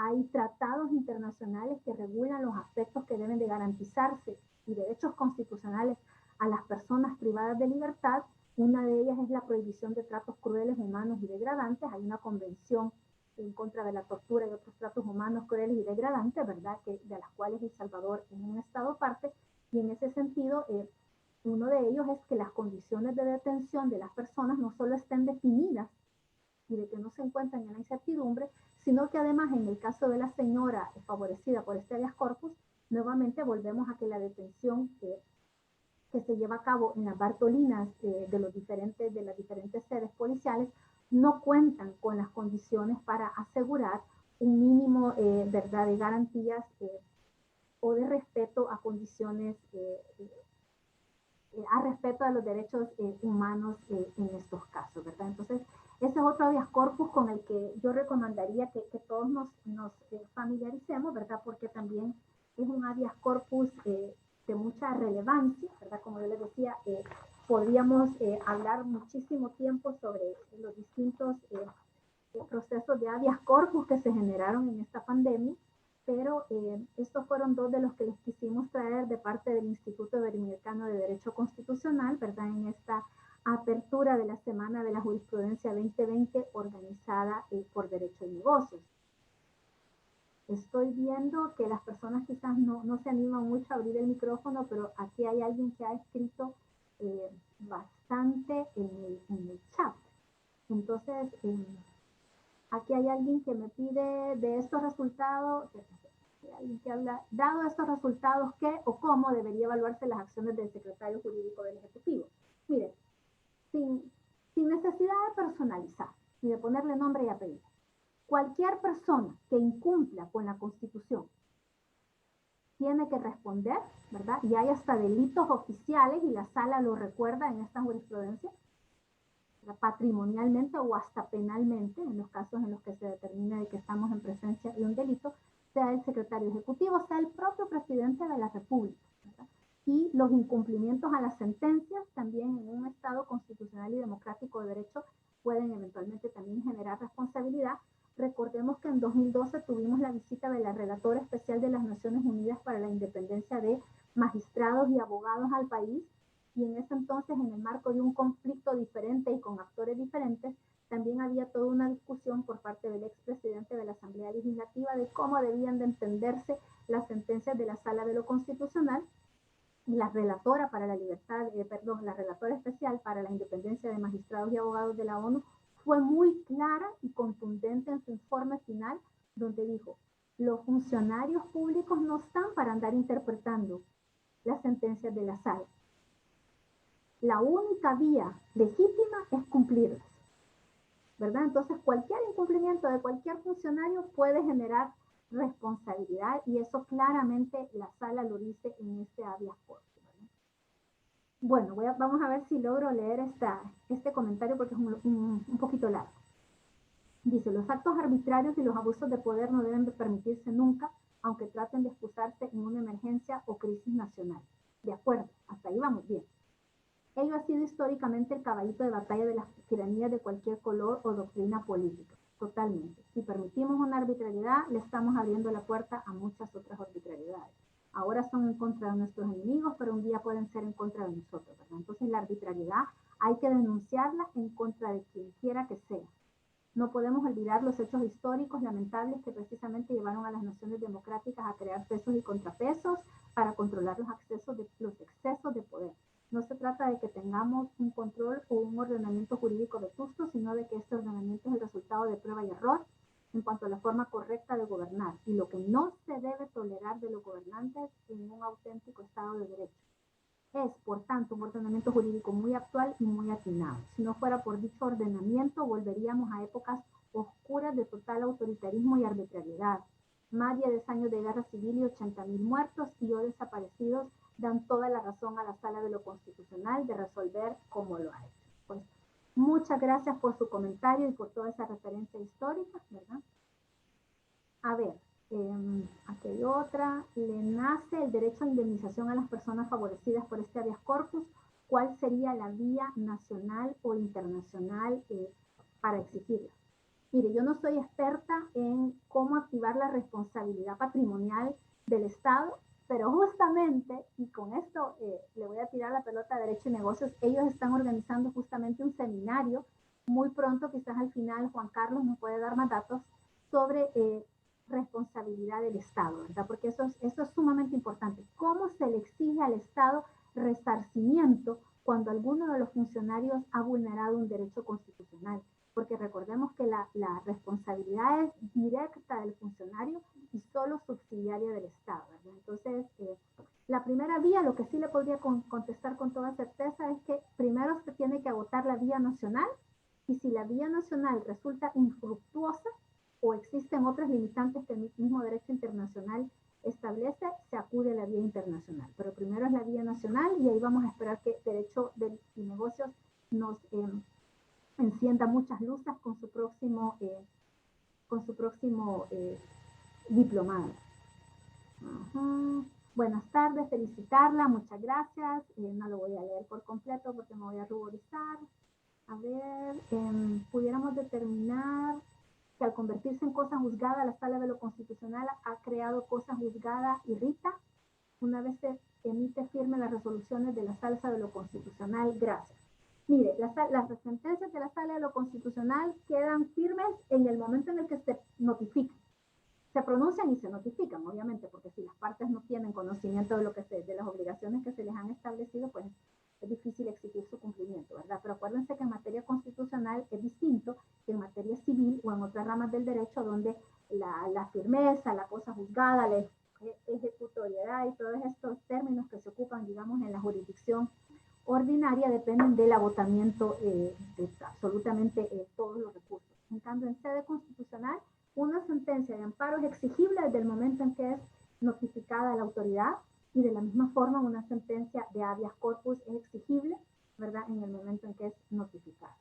Hay tratados internacionales que regulan los aspectos que deben de garantizarse y derechos constitucionales a las personas privadas de libertad. Una de ellas es la prohibición de tratos crueles, humanos y degradantes. Hay una convención en contra de la tortura y otros tratos humanos, crueles y degradantes, ¿verdad?, de las cuales El Salvador es un estado parte, y en ese sentido, uno de ellos es que las condiciones de detención de las personas no solo estén definidas y de que no se encuentran en la incertidumbre, sino que además en el caso de la señora favorecida por este habeas corpus, nuevamente volvemos a que la detención que se lleva a cabo en las Bartolinas de las diferentes sedes policiales no cuentan con las condiciones para asegurar un mínimo ¿verdad?, de garantías o de respeto a condiciones, a respeto a los derechos humanos en estos casos, ¿verdad? Entonces, ese es otro habeas corpus con el que yo recomendaría que todos nos familiaricemos, ¿verdad? Porque también es un habeas corpus de mucha relevancia, ¿verdad? Como yo les decía, podríamos hablar muchísimo tiempo sobre los distintos procesos de habeas corpus que se generaron en esta pandemia, pero estos fueron dos de los que les quisimos traer de parte del Instituto Iberoamericano de Derecho Constitucional, ¿verdad?, en esta apertura de la Semana de la Jurisprudencia 2020 organizada por Derecho y Negocios. Estoy viendo que las personas quizás no se animan mucho a abrir el micrófono, pero aquí hay alguien que ha escrito bastante en el chat. Entonces, aquí hay alguien que me pide de estos resultados, alguien que habla, dado estos resultados, ¿qué o cómo debería evaluarse las acciones del secretario jurídico del Ejecutivo? Miren, sin necesidad de personalizar y de ponerle nombre y apellido, cualquier persona que incumpla con la Constitución tiene que responder, ¿verdad? Y hay hasta delitos oficiales, y la sala lo recuerda en esta jurisprudencia, patrimonialmente o hasta penalmente, en los casos en los que se determine de que estamos en presencia de un delito, sea el secretario ejecutivo, sea el propio presidente de la República, ¿verdad? y los incumplimientos a las sentencias también en un Estado constitucional y democrático de derecho pueden eventualmente también generar responsabilidad. Recordemos que en 2012 tuvimos la visita de la relatora especial de las Naciones Unidas para la independencia de magistrados y abogados al país, y en ese entonces, en el marco de un conflicto diferente y con actores diferentes, también había toda una discusión por parte del expresidente de la Asamblea Legislativa de cómo debían de entenderse las sentencias de la Sala de lo Constitucional, y la relatora para la libertad, la relatora especial para la independencia de magistrados y abogados de la ONU fue muy clara y contundente en su informe final, donde dijo: los funcionarios públicos no están para andar interpretando las sentencias de la sala. La única vía legítima es cumplirlas, ¿verdad? Entonces, cualquier incumplimiento de cualquier funcionario puede generar responsabilidad, y eso claramente la sala lo dice en este habeas corpus. Bueno, vamos a ver si logro leer este comentario porque es un poquito largo. Dice: los actos arbitrarios y los abusos de poder no deben de permitirse nunca, aunque traten de excusarse en una emergencia o crisis nacional. De acuerdo, hasta ahí vamos bien. Ello ha sido históricamente el caballito de batalla de las tiranías de cualquier color o doctrina política. Totalmente. Si permitimos una arbitrariedad, le estamos abriendo la puerta a muchas otras arbitrariedades. Ahora son en contra de nuestros enemigos, pero un día pueden ser en contra de nosotros, ¿verdad? Entonces la arbitrariedad hay que denunciarla en contra de quien quiera que sea. No podemos olvidar los hechos históricos lamentables que precisamente llevaron a las naciones democráticas a crear pesos y contrapesos para controlar los excesos de poder. No se trata de que tengamos un control o un ordenamiento jurídico vetusto, sino de que este ordenamiento es el resultado de prueba y error en cuanto a la forma correcta de gobernar, y lo que no se debe tolerar de los gobernantes en un auténtico Estado de Derecho. Es, por tanto, un ordenamiento jurídico muy actual y muy atinado. Si no fuera por dicho ordenamiento, volveríamos a épocas oscuras de total autoritarismo y arbitrariedad. Más de 10 años de guerra civil y 80.000 muertos y o desaparecidos dan toda la razón a la Sala de lo Constitucional de resolver como lo ha hecho. Pues, muchas gracias por su comentario y por toda esa referencia histórica, ¿verdad? A ver, aquí hay otra. Le nace el derecho a indemnización a las personas favorecidas por este habeas corpus. ¿Cuál sería la vía nacional o internacional para exigirla? Mire, yo no soy experta en cómo activar la responsabilidad patrimonial del Estado, pero justamente, y con esto le voy a tirar la pelota a Derecho y Negocios, ellos están organizando justamente un seminario muy pronto, quizás al final Juan Carlos nos puede dar más datos sobre responsabilidad del Estado, ¿verdad? Porque eso es sumamente importante. ¿Cómo se le exige al Estado resarcimiento cuando alguno de los funcionarios ha vulnerado un derecho constitucional? Porque recordemos que la responsabilidad es directa del funcionario y solo subsidiaria del Estado, ¿verdad? Entonces, la primera vía, lo que sí le podría contestar con toda certeza es que primero se tiene que agotar la vía nacional, y si la vía nacional resulta infructuosa o existen otras limitantes que el mismo derecho internacional establece, se acude a la vía internacional. Pero primero es la vía nacional, y ahí vamos a esperar que Derecho y Negocios nos encienda muchas luces con su próximo diplomado. Buenas tardes, felicitarla, muchas gracias. No lo voy a leer por completo porque me voy a ruborizar. A ver, pudiéramos determinar que al convertirse en cosa juzgada, la Sala de lo Constitucional ha creado cosa juzgada y Rita, una vez se emite firme las resoluciones de la Sala de lo Constitucional. Gracias. Mire, las sentencias de la Sala de lo Constitucional quedan firmes en el momento en el que se notifican. Se pronuncian y se notifican, obviamente, porque si las partes no tienen conocimiento de de las obligaciones que se les han establecido, pues es difícil exigir su cumplimiento, ¿verdad? Pero acuérdense que en materia constitucional es distinto que en materia civil o en otras ramas del derecho, donde la firmeza, la cosa juzgada, la ejecutoriedad y todos estos términos que se ocupan, digamos, en la jurisdicción ordinaria dependen del agotamiento de absolutamente todos los recursos. En cambio, en sede constitucional, una sentencia de amparo es exigible desde el momento en que es notificada a la autoridad, y de la misma forma una sentencia de habeas corpus es exigible, ¿verdad?, en el momento en que es notificada.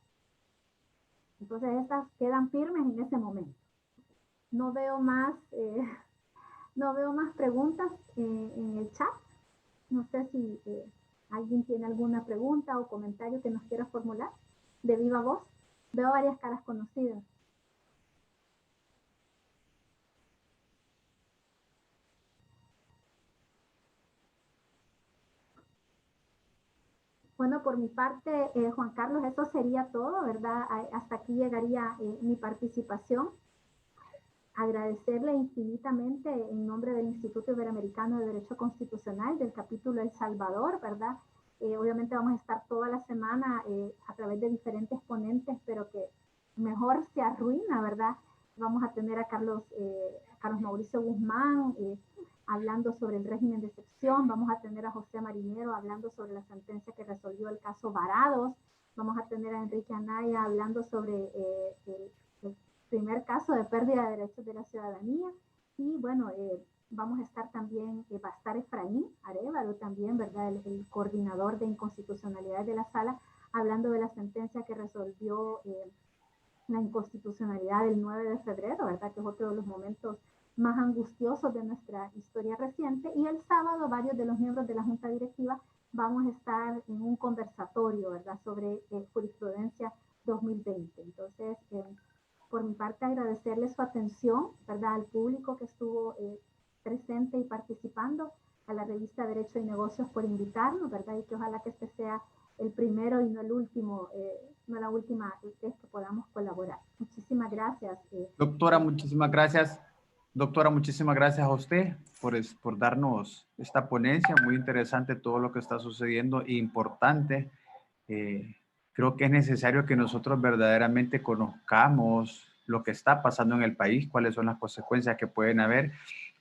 Entonces estas quedan firmes en ese momento. No veo más preguntas en el chat. No sé si alguien tiene alguna pregunta o comentario que nos quiera formular de viva voz. Veo varias caras conocidas. Bueno, por mi parte, Juan Carlos, eso sería todo, ¿verdad? Hasta aquí llegaría mi participación. Agradecerle infinitamente en nombre del Instituto Iberoamericano de Derecho Constitucional del capítulo El Salvador, ¿verdad? Obviamente vamos a estar toda la semana a través de diferentes ponentes, pero que mejor se arruina, ¿verdad? Vamos a tener a Carlos Mauricio Guzmán hablando sobre el régimen de excepción, vamos a tener a José Marinero hablando sobre la sentencia que resolvió el caso Varados, vamos a tener a Enrique Anaya hablando sobre el primer caso de pérdida de derechos de la ciudadanía y bueno, vamos a estar también, va a estar Efraín Arévalo también, ¿verdad? El coordinador de inconstitucionalidad de la sala, hablando de la sentencia que resolvió la inconstitucionalidad del 9 de febrero, ¿verdad? Que es otro de los momentos más angustiosos de nuestra historia reciente. Y el sábado varios de los miembros de la Junta Directiva vamos a estar en un conversatorio, ¿verdad? Sobre jurisprudencia 2020. Entonces, por mi parte, agradecerle su atención, ¿verdad? Al público que estuvo presente y participando, a la revista Derecho y Negocios por invitarnos, ¿verdad? Y que ojalá que este sea el primero y no el último, no la última vez que podamos colaborar. Muchísimas gracias. Doctora, muchísimas gracias. Doctora, muchísimas gracias a usted por darnos esta ponencia. Muy interesante todo lo que está sucediendo e importante. Creo que es necesario que nosotros verdaderamente conozcamos lo que está pasando en el país, cuáles son las consecuencias que pueden haber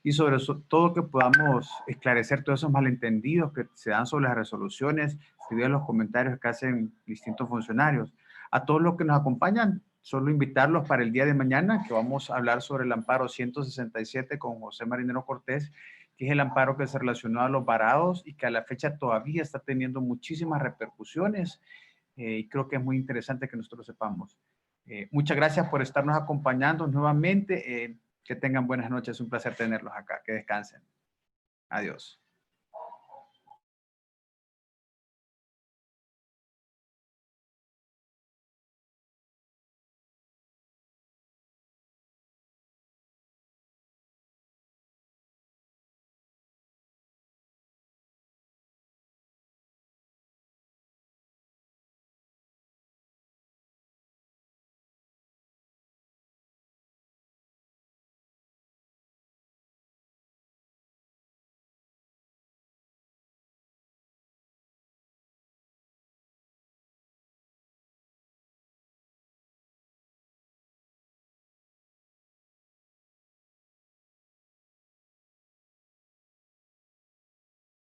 y sobre todo que podamos esclarecer todos esos malentendidos que se dan sobre las resoluciones, debido a los comentarios que hacen distintos funcionarios. A todos los que nos acompañan, solo invitarlos para el día de mañana, que vamos a hablar sobre el amparo 167 con José Marinero Cortés, que es el amparo que se relacionó a los varados y que a la fecha todavía está teniendo muchísimas repercusiones. Y creo que es muy interesante que nosotros sepamos. Muchas gracias por estarnos acompañando nuevamente. Que tengan buenas noches. Es un placer tenerlos acá. Que descansen. Adiós.